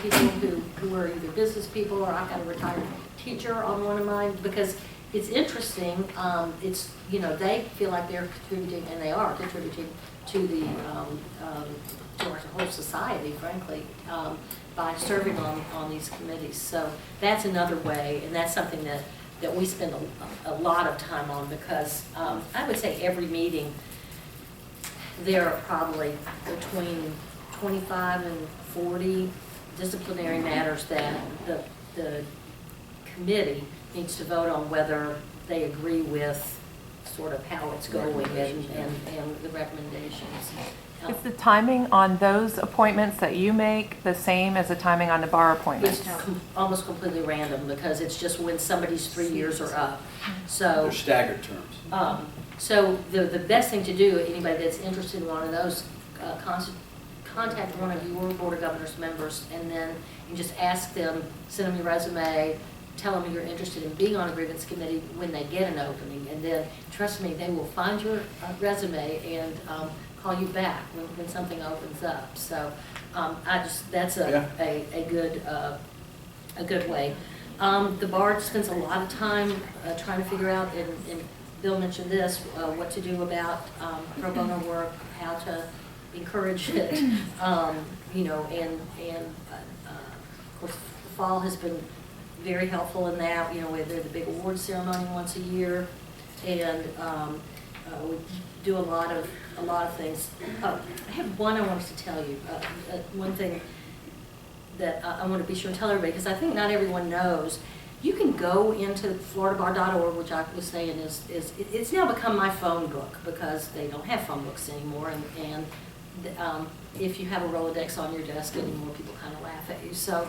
Speaker 4: people who are either business people, or I've got a retired teacher on one of mine, because it's interesting. It's, they feel like they're contributing, and they are contributing to the to our whole society, frankly, by serving on these committees. So that's another way, and that's something that we spend a lot of time on, because I would say every meeting there are probably between 25 and 40 disciplinary matters that the committee needs to vote on whether they agree with sort of how it's going and the recommendations.
Speaker 2: Is the timing on those appointments that you make the same as the timing on the bar appointments?
Speaker 4: It's almost completely random because it's just when somebody's 3 years are up. So.
Speaker 3: They're staggered terms.
Speaker 4: So the best thing to do, anybody that's interested in one of those, contact one of your Board of Governors members, and then you just ask them, send them your resume, tell them you're interested in being on a grievance committee when they get an opening, and then, trust me, they will find your resume and call you back when something opens up. So that's a good way. The bar spends a lot of time trying to figure out, and Bill mentioned this, what to do about pro bono work, how to encourage it, you know, and of course, the fall has been very helpful in that, you know, there's the big award ceremony once a year, and we do a lot of things. I have one I wanted to tell you, one thing that I want to be sure and tell everybody, because I think not everyone knows. You can go into floridabar.org, which I was saying it's now become my phone book because they don't have phone books anymore, and if you have a Rolodex on your desk anymore, people kind of laugh at you. So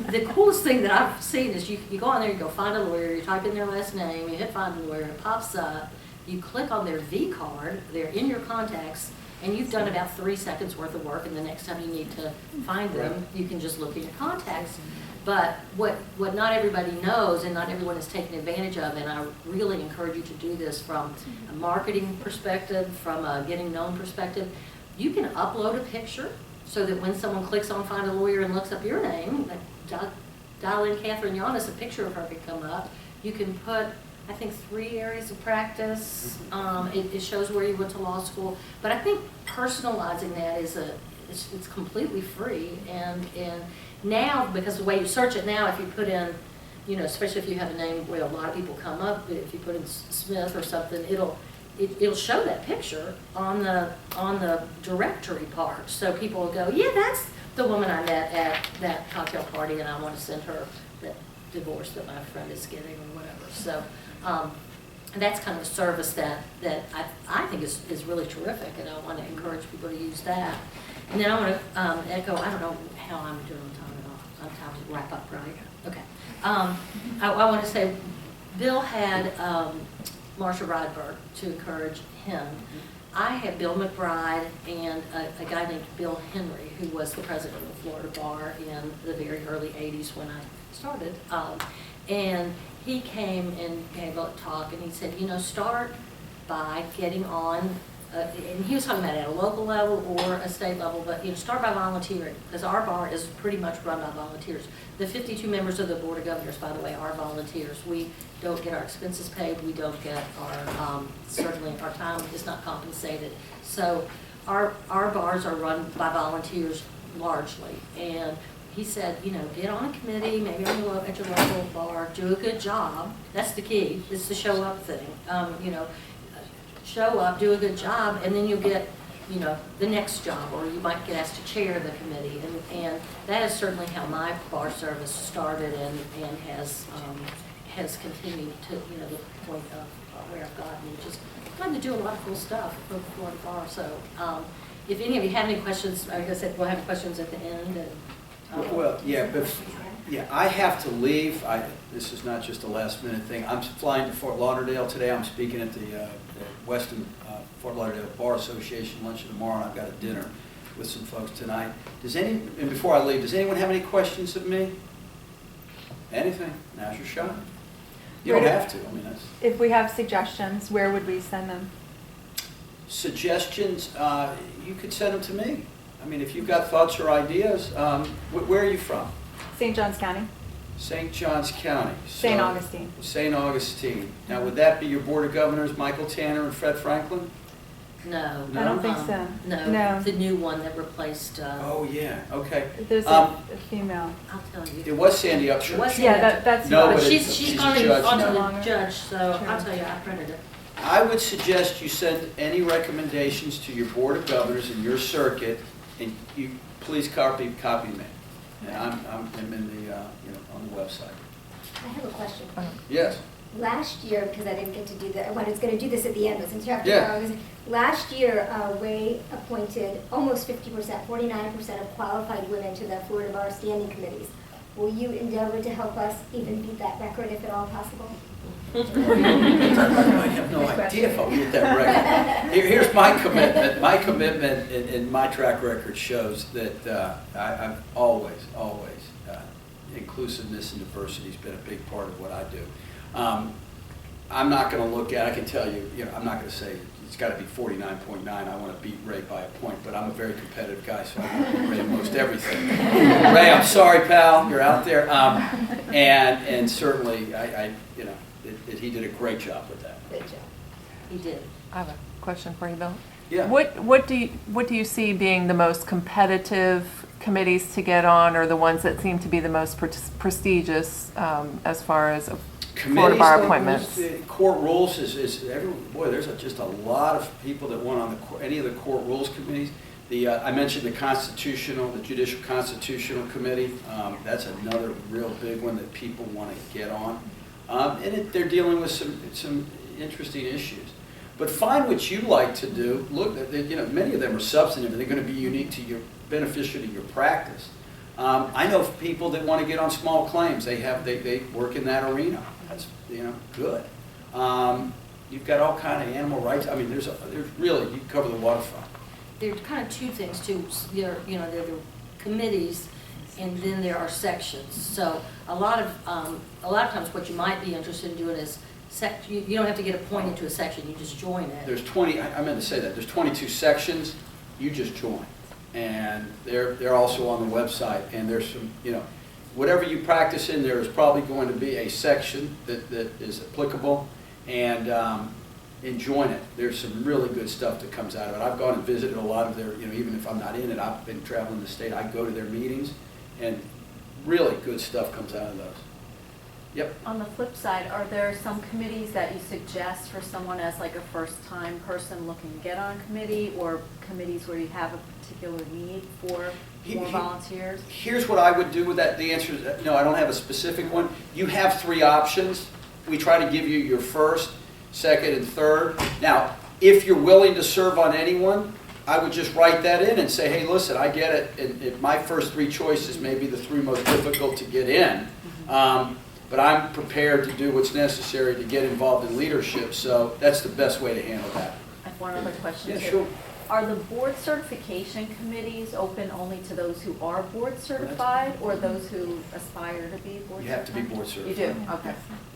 Speaker 4: the coolest thing that I've seen is you go on there, you go find a lawyer, you type in their last name, you hit find a lawyer, it pops up, you click on their V card, they're in your contacts, and you've done about 3 seconds worth of work, and the next time you need to find them, you can just look in your contacts. But what not everybody knows and not everyone is taking advantage of, and I really encourage you to do this from a marketing perspective, from a getting known perspective, you can upload a picture so that when someone clicks on Find a Lawyer and looks up your name, like dial in Catherine Yanis, a picture of her can come up. You can put, I think, 3 areas of practice. It shows where you went to law school. But I think personalizing that it's completely free, and now, because the way you search it now, if you put in, you know, especially if you have a name where a lot of people come up, if you put in Smith or something, it'll show that picture on the directory part. So people will go, yeah, that's the woman I met at that cocktail party, and I want to send her that divorce that my friend is getting or whatever. So that's kind of a service that I think is really terrific, and I want to encourage people to use that. And then I want to echo, I don't know how I'm doing on time at all. I'm time to wrap up, right? Okay. I want to say Bill had Marsha Rydberg to encourage him. I had Bill McBride and a guy named Bill Henry, who was the president of the Florida Bar in the very early 80s when I started. And he came and gave a talk, and he said, you know, start by getting on, and he was talking about at a local level or a state level, but you know, start by volunteering, because our bar is pretty much run by volunteers. The 52 members of the Board of Governors, by the way, are volunteers. We don't get our expenses paid. We don't get our, certainly our time is not compensated. So our bars are run by volunteers largely. And he said, you know, get on a committee, maybe at your local bar, do a good job. That's the key. It's the show up thing. You know, show up, do a good job, and then you'll get, you know, the next job, or you might get asked to chair the committee. And that is certainly how my bar service started and has continued to, you know, the point of where I've gotten, which is fun to do a lot of cool stuff for the Florida Bar. So if any of you have any questions, like I said, we'll have questions at the end. And,
Speaker 3: well, yeah, but I have to leave. This is not just a last minute thing. I'm flying to Fort Lauderdale today. I'm speaking at the Weston Fort Lauderdale Bar Association luncheon tomorrow, and I've got a dinner with some folks tonight. And before I leave, does anyone have any questions of me? Anything? Now's your shot. You don't have to. I mean, that's...
Speaker 6: If we have suggestions, where would we send them?
Speaker 3: Suggestions, you could send them to me. I mean, if you've got thoughts or ideas, where are you from?
Speaker 6: St. Johns County.
Speaker 3: St. Johns County.
Speaker 6: St. Augustine.
Speaker 3: St. Augustine. Now, would that be your Board of Governors, Michael Tanner and Fred Franklin?
Speaker 4: No.
Speaker 6: I don't think so.
Speaker 4: No. The new one that replaced.
Speaker 3: Oh, yeah, okay.
Speaker 6: There's a female.
Speaker 4: I'll tell you.
Speaker 3: It was Sandy Upchurch.
Speaker 4: It was Sandy
Speaker 6: Yeah, that's
Speaker 3: No,
Speaker 6: but
Speaker 3: but
Speaker 4: she's
Speaker 3: a
Speaker 4: going to be
Speaker 3: judge
Speaker 4: on
Speaker 6: now.
Speaker 4: the
Speaker 6: No longer.
Speaker 4: judge, so
Speaker 6: Sure.
Speaker 4: I'll tell you, I printed it.
Speaker 3: I would suggest you send any recommendations to your Board of Governors in your circuit, and you please copy me. And I'm in the, on the website.
Speaker 5: I have a question.
Speaker 3: Yes.
Speaker 5: last year, because I didn't get to do that, I was going to do this at the end, but since you have to
Speaker 3: Yeah.
Speaker 5: go, last year, Ray appointed almost 50%, 49% of qualified women to the Florida Bar Standing Committees. Will you endeavor to help us even beat that record if at all possible?
Speaker 3: I have no idea if I'll get that record. Here's my commitment. My commitment and my track record shows that I've always, inclusiveness and diversity has been a big part of what I do. I'm not going to look at, I can tell you, I'm not going to say it's got to be 49.9. I want to beat Ray by a point, but I'm a very competitive guy, so I want to beat Ray in most everything. Ray, I'm sorry, pal, you're out there. And certainly, he did a great job with that.
Speaker 4: Good job. He did.
Speaker 2: I have a question for you, Bill.
Speaker 3: Yeah.
Speaker 2: What do you see being the most competitive committees to get on, or the ones that seem to be the most prestigious as far as Florida bar appointments?
Speaker 3: Court rules is boy. There's just a lot of people that want on any of the court rules committees. I mentioned the Judicial Constitutional Committee. That's another real big one that people want to get on, and they're dealing with some interesting issues. But find what you like to do. Look, many of them are substantive. They're going to be unique to beneficial to your practice. I know people that want to get on small claims. They work in that arena. That's good. You've got all kind of animal rights. I mean, there's really, you cover the waterfront.
Speaker 4: There are kind of two things too. There are the committees, and then there are sections. So a lot of times, what you might be interested in doing is you don't have to get appointed to a section. You just join it.
Speaker 3: There's 20. I meant to say that. There's 22 sections. You just join, and they're also on the website. And there's some, whatever you practice in, there is probably going to be a section that is applicable, and join it. There's some really good stuff that comes out of it. I've gone and visited a lot of their, even if I'm not in it, I've been traveling the state. I go to their meetings, and really good stuff comes out of those. Yep.
Speaker 7: On the flip side, are there some committees that you suggest for someone as like a first-time person looking to get on a committee, or committees where you have a particular need for more volunteers?
Speaker 3: Here's what I would do with that. The answer is no, I don't have a specific one. You have 3 options. We try to give you your first, second, and third. Now, if you're willing to serve on anyone, I would just write that in and say, hey, listen, I get it. And my first 3 choices may be the 3 most difficult to get in. But I'm prepared to do what's necessary to get involved in leadership, so that's the best way to handle that.
Speaker 7: I have one other question.
Speaker 3: Yeah,
Speaker 7: too.
Speaker 3: sure.
Speaker 7: Are the board certification committees open only to those who are board certified, or those who aspire to be board certified?
Speaker 3: You have to be board certified.
Speaker 7: You do? Okay.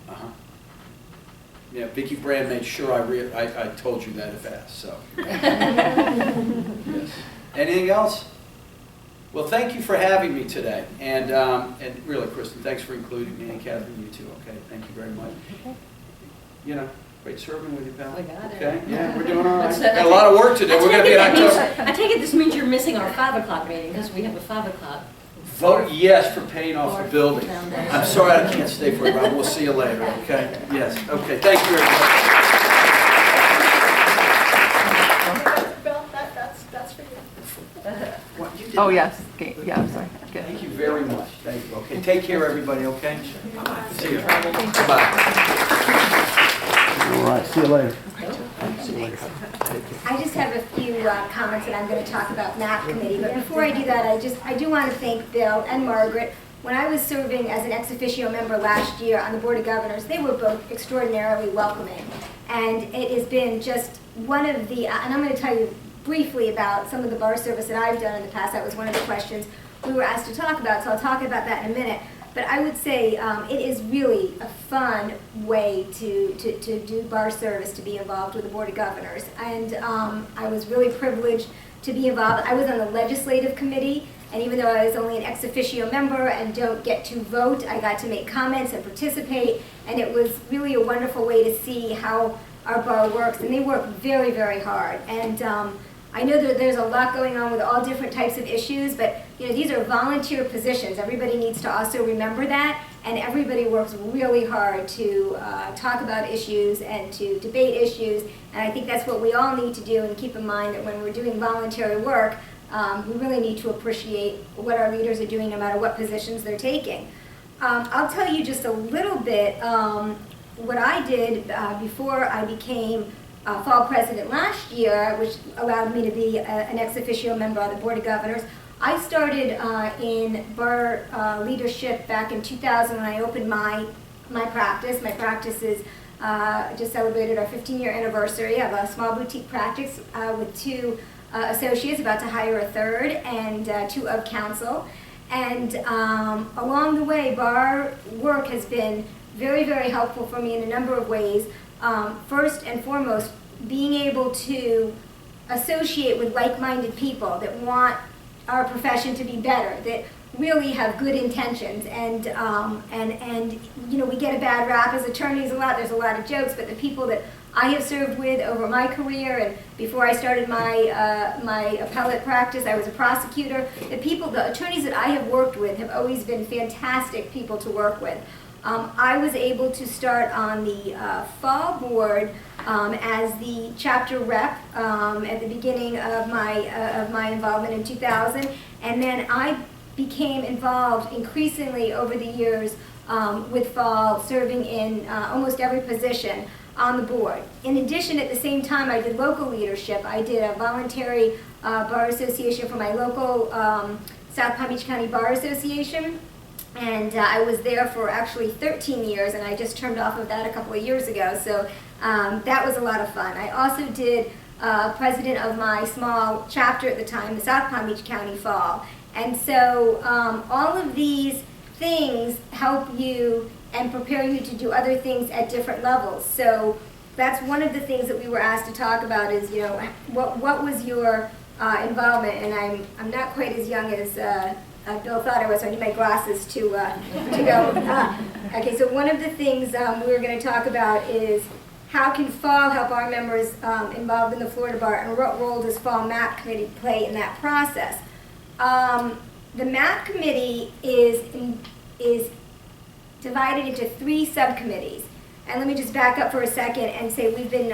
Speaker 3: Uh-huh. Yeah, Vicki Brand made sure I told you that if asked, so. Yes. Anything else? Well, thank you for having me today, and really, Kristen, thanks for including me, and Catherine, you too. Okay, thank you very much. Great serving with you, pal.
Speaker 4: We got it.
Speaker 3: Okay, yeah, we're doing all right. Got a lot of work to do. We're going to be in October.
Speaker 4: I take it this means you're missing our 5 o'clock meeting, because we have a 5 o'clock.
Speaker 3: Vote yes for paying off the building. I'm sorry I can't stay for it, Rob. We'll see you later, okay? Yes, okay. Thank you, everybody.
Speaker 1: Bill, that's for you.
Speaker 3: What, you did
Speaker 2: Oh,
Speaker 3: that?
Speaker 2: yes. Okay. Yeah, I'm sorry. Good.
Speaker 3: Thank you very much. Thank you. Okay, take care, everybody, okay? See you. Bye. All right, see you later.
Speaker 5: I just have a few comments that I'm going to talk about MAP committee, but before I do that, I do want to thank Bill and Margaret. When I was serving as an ex officio member last year on the Board of Governors, they were both extraordinarily welcoming. And it has been just one of the, and I'm going to tell you briefly about some of the bar service that I've done in the past. That was one of the questions we were asked to talk about, so I'll talk about that in a minute. But I would say it is really a fun way to do bar service, to be involved with the Board of Governors. And I was really privileged to be involved. I was on the legislative committee, and even though I was only an ex officio member and don't get to vote, I got to make comments and participate, and it was really a wonderful way to see how our bar works. And they work very, very hard. And I know that there's a lot going on with all different types of issues, but these are volunteer positions. Everybody needs to also remember that, and everybody works really hard to talk about issues and to debate issues, and I think that's what we all need to do, and keep in mind that when we're doing voluntary work, we really need to appreciate what our leaders are doing no matter what positions they're taking. I'll tell you just a little bit what I did before I became fall president last year, which allowed me to be an ex officio member on the Board of Governors, I started in bar leadership back in 2000 when I opened my practice. My practice is just celebrated our 15-year anniversary. I have a small boutique practice with 2 associates, about to hire a 3rd, and 2 of counsel. And along the way, bar work has been very, very helpful for me in a number of ways. First and foremost, being able to associate with like-minded people that want our profession to be better, that really have good intentions, and you know, we get a bad rap as attorneys a lot. There's a lot of jokes, but the people that I have served with over my career, and before I started my appellate practice, I was a prosecutor. The attorneys that I have worked with have always been fantastic people to work with. I was able to start on the fall board as the chapter rep at the beginning of my involvement in 2000, and then I became involved increasingly over the years with fall, serving in almost every position on the board. In addition, at the same time, I did local leadership. I did a voluntary bar association for my local South Palm Beach County Bar Association. And I was there for actually 13 years, and I just turned off of that a couple of years ago. So that was a lot of fun. I also did president of my small chapter at the time, the South Palm Beach County Fall. And so all of these things help you and prepare you to do other things at different levels. So that's one of the things that we were asked to talk about is, you know, what was your involvement? And I'm not quite as young as Bill thought I was, so I need my glasses to go. Okay, so one of the things we were going to talk about is how can fall help our members involved in the Florida Bar, and what role does fall MAP committee play in that process? The MAP committee is divided into 3 subcommittees. And let me just back up for a second and say we've been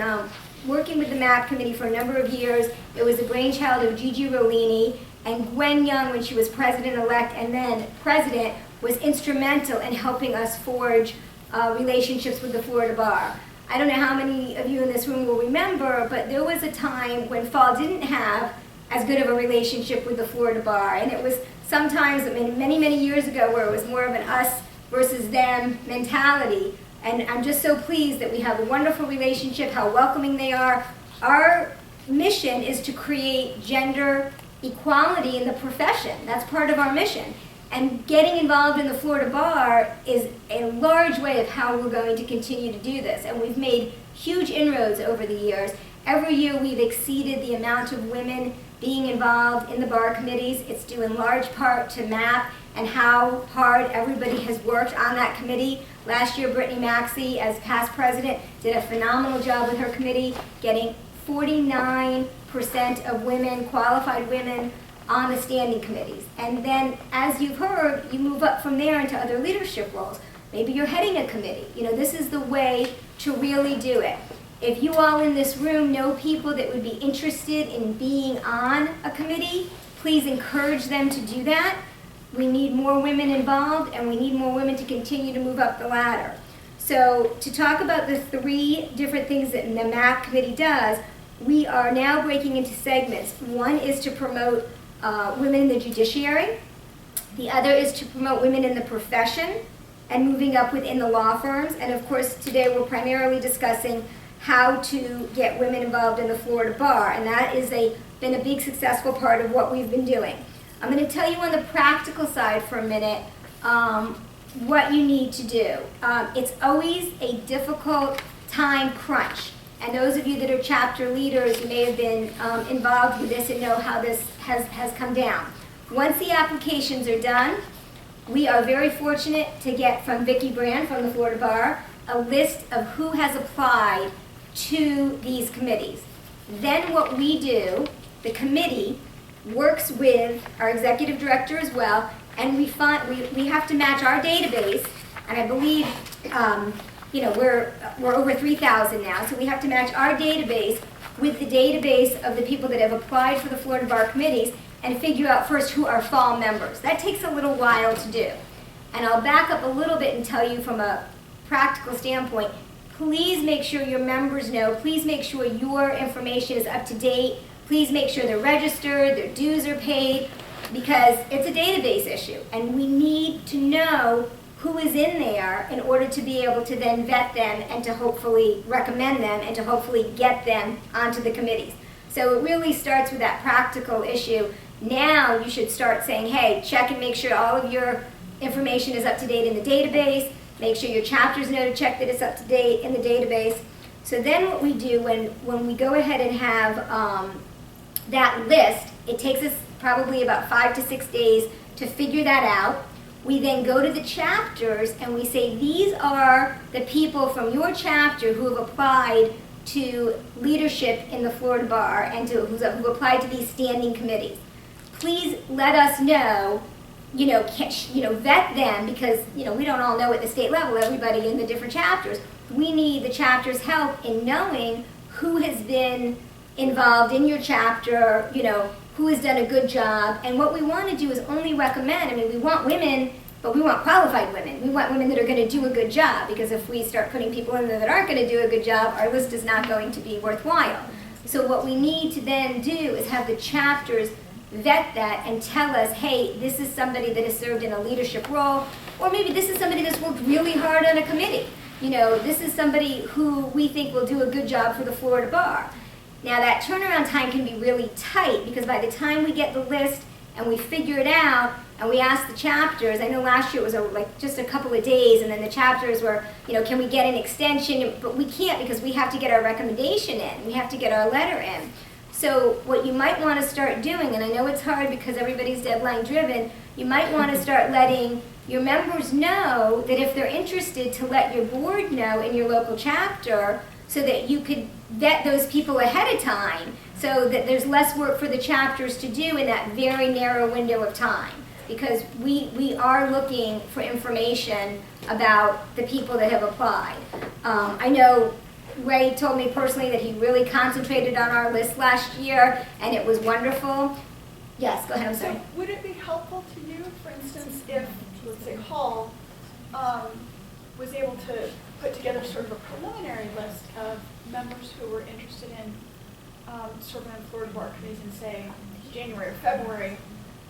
Speaker 5: working with the MAP committee for a number of years. It was a brainchild of Gigi Rolini, and Gwen Young, when she was president-elect and then president, was instrumental in helping us forge relationships with the Florida Bar. I don't know how many of you in this room will remember, but there was a time when fall didn't have as good of a relationship with the Florida Bar. And it was sometimes, I mean, many, many years ago, where it was more of an us versus them mentality. And I'm just so pleased that we have a wonderful relationship, how welcoming they are. Our mission is to create gender equality in the profession. That's part of our mission. And getting involved in the Florida Bar is a large way of how we're going to continue to do this. And we've made huge inroads over the years. Every year we've exceeded the amount of women being involved in the bar committees. It's due in large part to MAP and how hard everybody has worked on that committee. Last year, Brittany Maxey, as past president, did a phenomenal job with her committee, getting 49% of women, qualified women, on the standing committees. And then, as you've heard, you move up from there into other leadership roles. Maybe you're heading a committee. You know, this is the way to really do it. If you all in this room know people that would be interested in being on a committee, please encourage them to do that. We need more women involved, and we need more women to continue to move up the ladder. So to talk about the 3 different things that the MAP committee does, we are now breaking into segments. One is to promote women in the judiciary. The other is to promote women in the profession and moving up within the law firms. And of course, today we're primarily discussing how to get women involved in the Florida Bar. And that is been a big successful part of what we've been doing. I'm going to tell you on the practical side for a minute what you need to do. It's always a difficult time crunch. And those of you that are chapter leaders, you may have been involved with this and know how this has come down. Once the applications are done, we are very fortunate to get from Vicki Brand from the Florida Bar a list of who has applied to these committees. Then what we do, the committee works with our executive director as well, and we have to match our database, and I believe you know, we're over 3,000 now, so we have to match our database with the database of the people that have applied for the Florida Bar committees and figure out first who are fall members. That takes a little while to do. And I'll back up a little bit and tell you from a practical standpoint, please make sure your members know, please make sure your information is up to date, please make sure they're registered, their dues are paid, because it's a database issue, and we need to know who is in there in order to be able to then vet them and to hopefully recommend them and to hopefully get them onto the committees. So it really starts with that practical issue. Now you should start saying, hey, check and make sure all of your information is up to date in the database, make sure your chapters know to check that it's up to date in the database. So then what we do when we go ahead and have that list, it takes us probably about 5 to 6 days to figure that out. We then go to the chapters and we say, these are the people from your chapter who have applied to leadership in the Florida Bar and who applied to these standing committees. Please let us know, vet them, because, we don't all know at the state level, everybody in the different chapters. We need the chapter's help in knowing who has been involved in your chapter, who has done a good job. And what we want to do is only recommend, we want women, but we want qualified women. We want women that are going to do a good job, because if we start putting people in there that aren't going to do a good job, our list is not going to be worthwhile. So what we need to then do is have the chapters vet that and tell us, hey, this is somebody that has served in a leadership role, or maybe this is somebody that's worked really hard on a committee. This is somebody who we think will do a good job for the Florida Bar. Now that turnaround time can be really tight, because by the time we get the list and we figure it out and we ask the chapters, I know last year it was just a couple of days, and then the chapters were, can we get an extension? But we can't, because we have to get our recommendation in. We have to get our letter in. So what you might want to start doing, and I know it's hard because everybody's deadline driven, you might want to start letting your members know that if they're interested, to let your board know in your local chapter, so that you could vet those people ahead of time, so that there's less work for the chapters to do in that very narrow window of time. Because we are looking for information about the people that have applied. I know Ray told me personally that he really concentrated on our list last year, and it was wonderful. Yes, go ahead, I'm sorry.
Speaker 1: So would it be helpful to you, for instance, if, let's say, Hall was able to put together sort of a preliminary list of members who were interested in serving on Florida Bar committees in, say, January or February,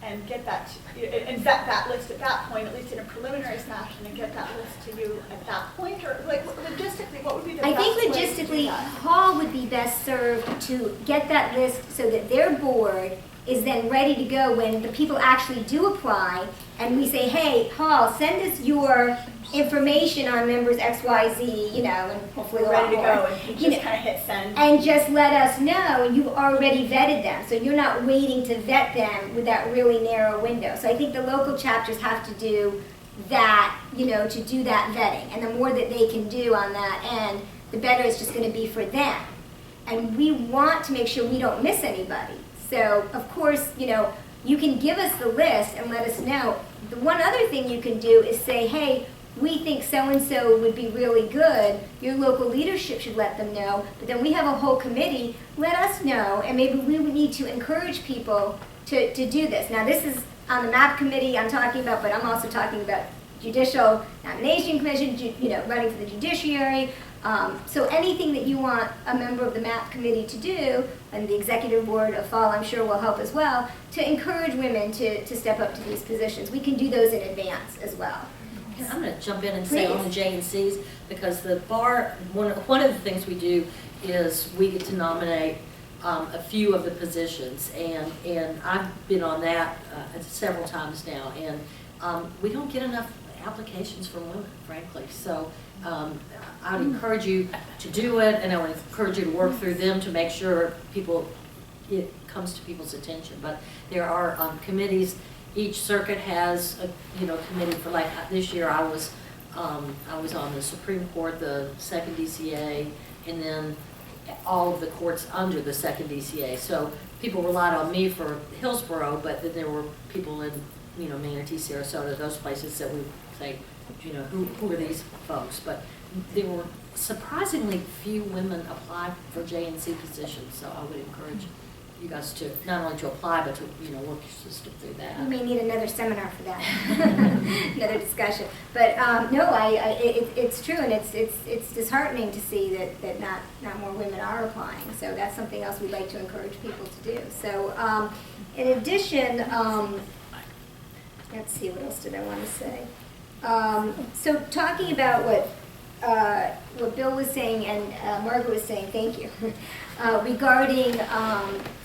Speaker 1: and get that, and vet that list at that point, at least in a preliminary fashion, and get that list to you at that point? Or, logistically, what would be the best way to do that?
Speaker 5: I think logistically, Hall would be best served to get that list so that their board is then ready to go when the people actually do apply, and we say, hey, Hall, send us your information on members XYZ, and hopefully
Speaker 1: We're ready to go, and you just kind of hit send.
Speaker 5: And just let us know, and you've already vetted them, so you're not waiting to vet them with that really narrow window. So I think the local chapters have to do that, to do that vetting, and the more that they can do on that end, the better it's just going to be for them. And we want to make sure we don't miss anybody. So, of course, you can give us the list and let us know. The one other thing you can do is say, hey, we think so-and-so would be really good. Your local leadership should let them know. But then we have a whole committee. Let us know, and maybe we would need to encourage people to do this. Now, this is on the MAP committee I'm talking about, but I'm also talking about Judicial Nomination Commission, running for the judiciary. So anything that you want a member of the MAP committee to do, and the executive board of FAL I'm sure will help as well, to encourage women to step up to these positions. We can do those in advance as well.
Speaker 4: I'm going to jump in and say
Speaker 5: Please.
Speaker 4: on the J&Cs, because the bar, one of the things we do is we get to nominate a few of the positions, and I've been on that several times now, and we don't get enough applications from women, frankly. So I would encourage you to do it, and I would encourage you to work through them to make sure it comes to people's attention. But there are committees. Each circuit has a committee for, like this year I was on the Supreme Court, the second DCA, and then all of the courts under the second DCA. So people relied on me for Hillsborough, but then there were people in Manatee, Sarasota, those places that we say, who are these folks? But there were surprisingly few women apply for J&C positions, so I would encourage you guys to, not only to apply, but to, work your system through that.
Speaker 5: We may need another seminar for that, another discussion. But no, it's true, and it's disheartening to see that not more women are applying. So that's something else we'd like to encourage people to do. So in addition, let's see, what else did I want to say? So talking about what Bill was saying and Margaret was saying, thank you, regarding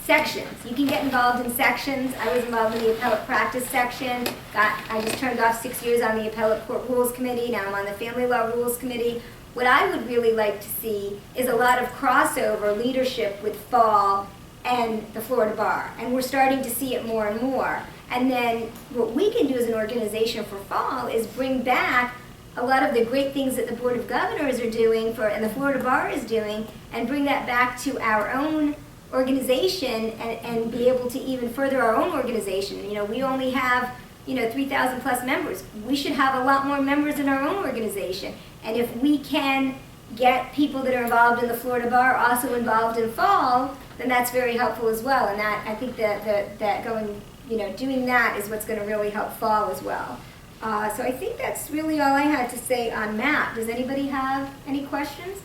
Speaker 5: sections. You can get involved in sections. I was involved in the appellate practice section. I just turned off 6 years on the appellate court rules committee. Now I'm on the family law rules committee. What I would really like to see is a lot of crossover leadership with Fall and the Florida Bar. And we're starting to see it more and more. And then what we can do as an organization for Fall is bring back a lot of the great things that the Board of Governors are doing and the Florida Bar is doing, and bring that back to our own organization and be able to even further our own organization. We only have 3,000 plus members. We should have a lot more members in our own organization. And if we can get people that are involved in the Florida Bar also involved in Fall, then that's very helpful as well. And that, I think that going, doing that is what's going to really help Fall as well. So I think that's really all I had to say on MAP. Does anybody have any questions?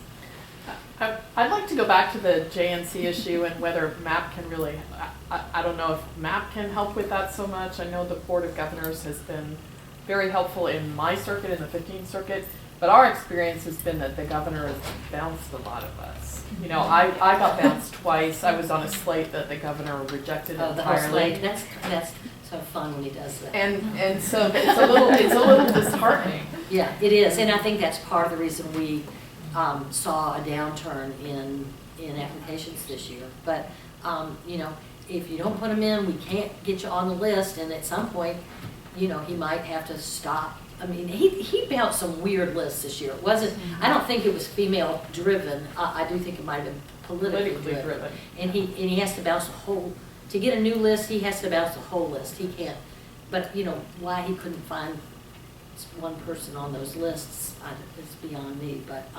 Speaker 8: I'd like to go back to the JNC issue and whether MAP can really, I don't know if MAP can help with that so much. I know the Board of Governors has been very helpful in my circuit, in the 15th circuit, but our experience has been that the governor has bounced a lot of us. I got bounced twice. I was on a slate that the governor rejected entirely.
Speaker 4: The whole slate. That's so fun when he does that.
Speaker 8: And so it's a little disheartening.
Speaker 4: Yeah, it is, and I think that's part of the reason we saw a downturn in applications this year. But if you don't put them in, we can't get you on the list, and at some point, he might have to stop. I mean, he bounced some weird lists this year. It wasn't. I don't think it was female driven. I do think it might have been politically driven. And he has to bounce the whole. To get a new list, he has to bounce the whole list. He can't. But why he couldn't find one person on those lists is beyond me. But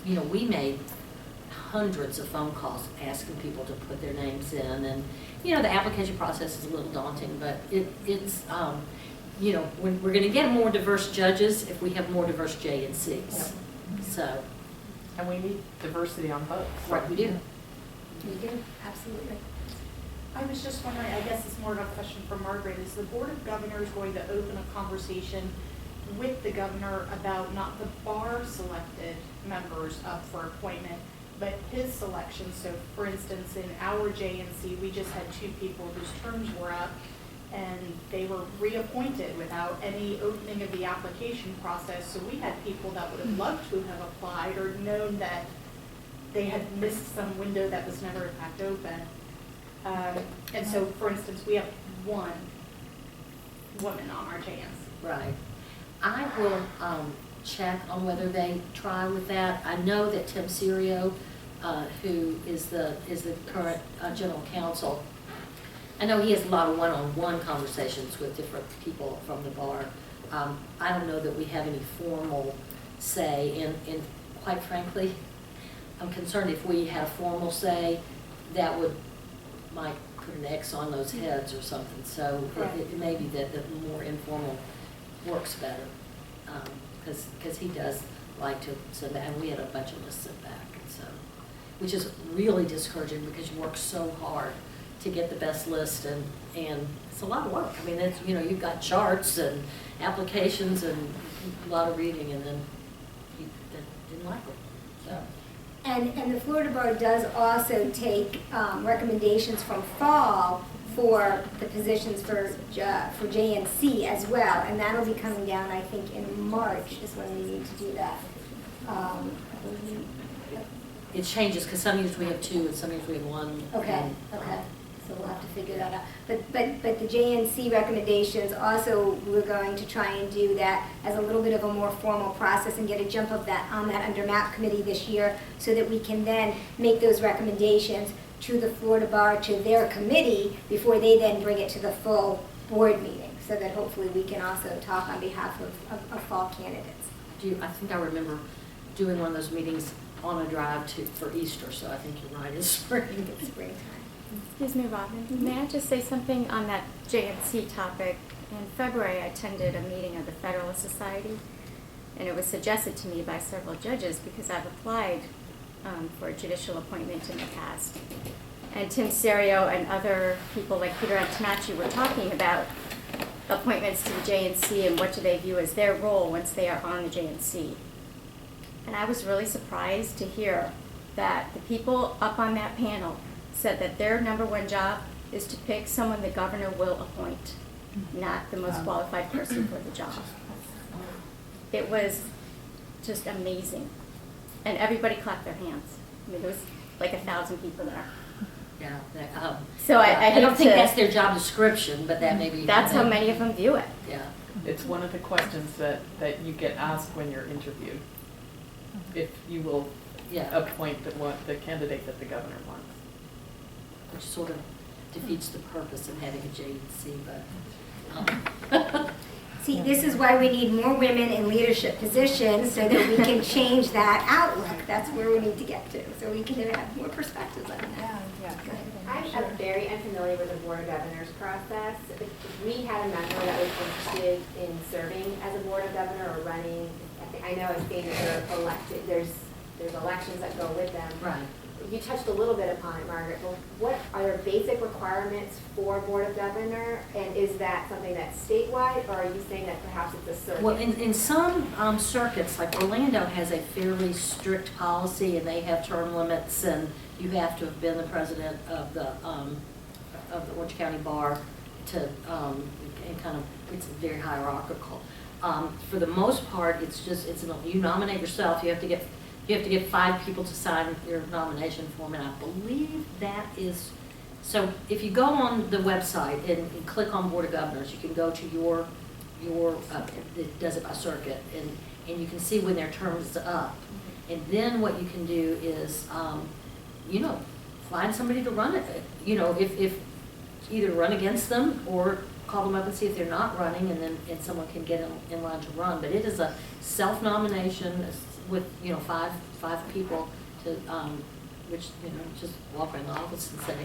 Speaker 4: we made hundreds of phone calls asking people to put their names in, and the application process is a little daunting, but it's we're going to get more diverse judges if we have more diverse JNCs. Yep. So,
Speaker 8: and we need diversity on both.
Speaker 4: Right, we do.
Speaker 5: We do, absolutely.
Speaker 9: I was just wondering, I guess it's more of a question for Margaret, is the Board of Governors going to open a conversation with the governor about not the bar selected members up for appointment, but his selection? So for instance, in our JNC, we just had 2 people whose terms were up, and they were reappointed without any opening of the application process. So we had people that would have loved to have applied or known that they had missed some window that was never in fact open. And so, for instance, we have 1 woman on our JNC.
Speaker 4: Right. I will check on whether they try with that. I know that Tim Serio, who is the current general counsel, I know he has a lot of one-on-one conversations with different people from the bar. I don't know that we have any formal say in quite frankly, I'm concerned if we had a formal say, that might put an X on those heads or something. So it may be that the more informal works better, because he does like to send back, and we had a bunch of lists sent back, and so, which is really discouraging because you work so hard to get the best list, and it's a lot of work. I mean, it's, you've got charts and applications and a lot of reading, and then you didn't like it. So.
Speaker 5: And the Florida Bar does also take recommendations from Fall for the positions for JNC as well, and that'll be coming down, I think, in March is when we need to do that.
Speaker 4: It changes because some years we have 2 and some years we have 1.
Speaker 5: Okay. So we'll have to figure that out. But the JNC recommendations also, we're going to try and do that as a little bit of a more formal process and get a jump of that on that under MAP committee this year, so that we can then make those recommendations to the Florida Bar, to their committee, before they then bring it to the full board meeting, so that hopefully we can also talk on behalf of fall candidates.
Speaker 4: I think I remember doing one of those meetings on a drive for Easter, so I think you're right, it's spring.
Speaker 5: It's springtime.
Speaker 10: Excuse me, Robin. May I just say something on that JNC topic? In February, I attended a meeting of the Federalist Society, and it was suggested to me by several judges because I've applied for a judicial appointment in the past. And Tim Serio and other people like Peter Antonacci were talking about appointments to the JNC and what do they view as their role once they are on the JNC. And I was really surprised to hear that the people up on that panel said that their number one job is to pick someone the governor will appoint, not the most qualified person for the job. It was just amazing. And everybody clapped their hands. I mean, there was like 1,000 people there.
Speaker 4: Yeah.
Speaker 10: So I
Speaker 4: don't think
Speaker 10: hate to-
Speaker 4: that's their job description, but that may be.
Speaker 10: That's how many of them view it.
Speaker 4: Yeah.
Speaker 8: It's one of the questions that you get asked when you're interviewed, if you will
Speaker 4: Yeah.
Speaker 8: appoint the candidate that the governor wants.
Speaker 4: Which sort of defeats the purpose of having a JNC, but.
Speaker 5: See, this is why we need more women in leadership positions so that we can change that outlook. That's where we need to get to, so we can have more perspectives on that.
Speaker 11: I'm very unfamiliar with the Board of Governors process. If we had a member that was interested in serving as a Board of Governor or running, I know as being that they're elected, there's elections that go with them.
Speaker 4: Right.
Speaker 11: You touched a little bit upon it, Margaret, but what are there basic requirements for Board of Governor? And is that something that's statewide, or are you saying that perhaps it's a circuit?
Speaker 4: Well, in some circuits, like Orlando has a fairly strict policy, and they have term limits, and you have to have been the president of the Orange County Bar to, and kind of, it's very hierarchical. For the most part, you nominate yourself, you have to get 5 people to sign your nomination form, and I believe that is, so if you go on the website and click on Board of Governors, you can go to your it does it by circuit, and you can see when their term is up. And then what you can do is, find somebody to run it. If either run against them or call them up and see if they're not running, and someone can get in line to run. But it is a self-nomination with, 5 people to, which, just walk around the office and say, do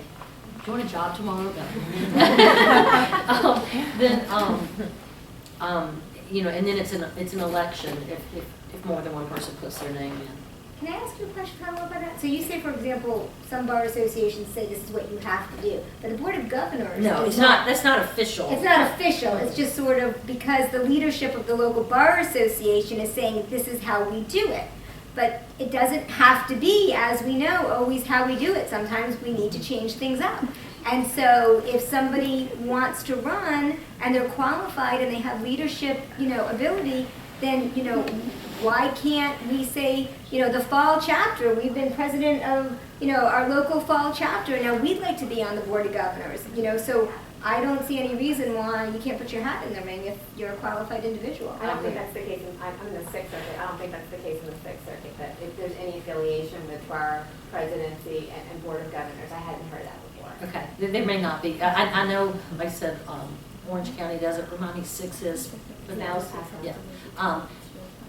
Speaker 4: you want a job tomorrow? No. And then it's an election if more than one person puts their name in.
Speaker 5: Can I ask you a question, Pamela, about that? So you say, for example, some bar associations say this is what you have to do, but the Board of Governors.
Speaker 4: No,
Speaker 5: does
Speaker 4: that's not official.
Speaker 5: It's not official, it's just sort of because the leadership of the local bar association is saying this is how we do it. But it doesn't have to be, as we know, always how we do it. Sometimes we need to change things up. And so if somebody wants to run and they're qualified and they have leadership, ability, then, why can't we say, the fall chapter, we've been president of, our local fall chapter, now we'd like to be on the Board of Governors, so I don't see any reason why you can't put your hat in the ring if you're a qualified individual.
Speaker 11: I don't think that's the case. I'm in the Sixth Circuit. I don't think that's the case in the Sixth Circuit, that if there's any affiliation with our presidency and Board of Governors. I hadn't heard that before.
Speaker 4: Okay, there may not be. I know, like I said, Orange County doesn't, remind me, 6 is. But
Speaker 11: No, it's passed on.
Speaker 4: Yeah.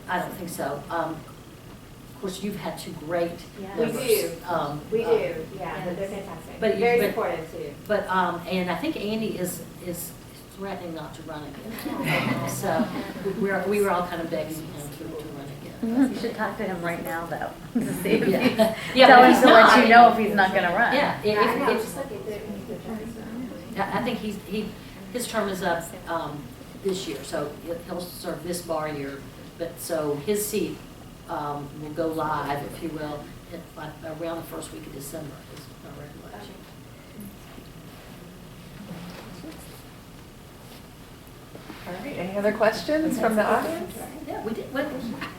Speaker 4: I don't think so. Of course, you've had 2 great
Speaker 11: Yeah.
Speaker 4: members.
Speaker 11: We do. We do, yeah,
Speaker 4: and-
Speaker 11: they're fantastic.
Speaker 4: but
Speaker 11: Very
Speaker 4: but-
Speaker 11: supportive too.
Speaker 4: But, and I think Andy is threatening not to run again. So we were all kind of begging him to run again.
Speaker 6: You should talk to him right now, though, to see if
Speaker 4: Yeah.
Speaker 6: he,
Speaker 4: Yeah,
Speaker 6: tell
Speaker 4: but
Speaker 6: him
Speaker 4: he's
Speaker 6: to let
Speaker 4: not.
Speaker 6: you know if he's not gonna run.
Speaker 4: Yeah,
Speaker 11: Yeah, I know,
Speaker 4: if-
Speaker 11: just look at
Speaker 4: I think his term is up this year, so he'll serve this bar year. But so his seat will go live, if you will, around the first week of December is my recollection.
Speaker 2: All right, any other questions from the audience?
Speaker 4: Yeah, we did, well,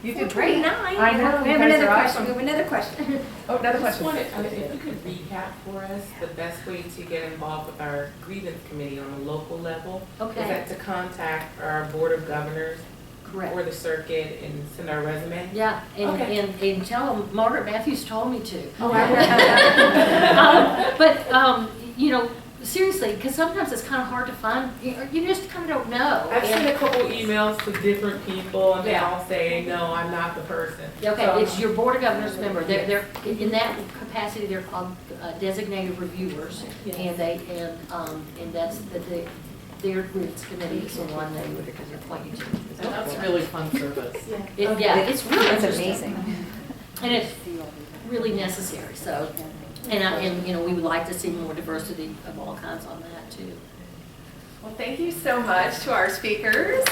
Speaker 2: You did great.
Speaker 5: 49.
Speaker 2: I know,
Speaker 5: We
Speaker 2: you
Speaker 5: have
Speaker 2: guys
Speaker 5: another
Speaker 2: are
Speaker 5: question,
Speaker 2: awesome.
Speaker 5: we have another question.
Speaker 2: Oh, another
Speaker 12: Just
Speaker 2: question.
Speaker 12: wanted, if you could recap for us the best way to get involved with our grievance committee on the local level?
Speaker 4: Okay.
Speaker 12: Is that to contact our Board of Governors
Speaker 4: correct.
Speaker 12: or the circuit and send our resume?
Speaker 4: Yeah,
Speaker 12: Okay.
Speaker 4: and tell them, Margaret Matthews told me to.
Speaker 12: Oh, I
Speaker 4: seriously, because sometimes it's kind of hard to find, you just kind of don't know.
Speaker 12: I've
Speaker 4: And-
Speaker 12: sent a couple emails to different people and they
Speaker 4: Yeah.
Speaker 12: all say, no, I'm not the person.
Speaker 4: Okay,
Speaker 12: So-
Speaker 4: it's your Board of Governors member. They're, in that capacity, they're called designated reviewers.
Speaker 12: Yes.
Speaker 4: And that's, their grievance committee is the one they would appoint you to.
Speaker 8: And that's really fun service.
Speaker 4: Yeah, it's really
Speaker 6: It's
Speaker 4: interesting.
Speaker 6: amazing.
Speaker 4: And it's really necessary, so, and, you know, we would like to see more diversity of all kinds on that, too.
Speaker 2: Well, thank you so much to our speakers.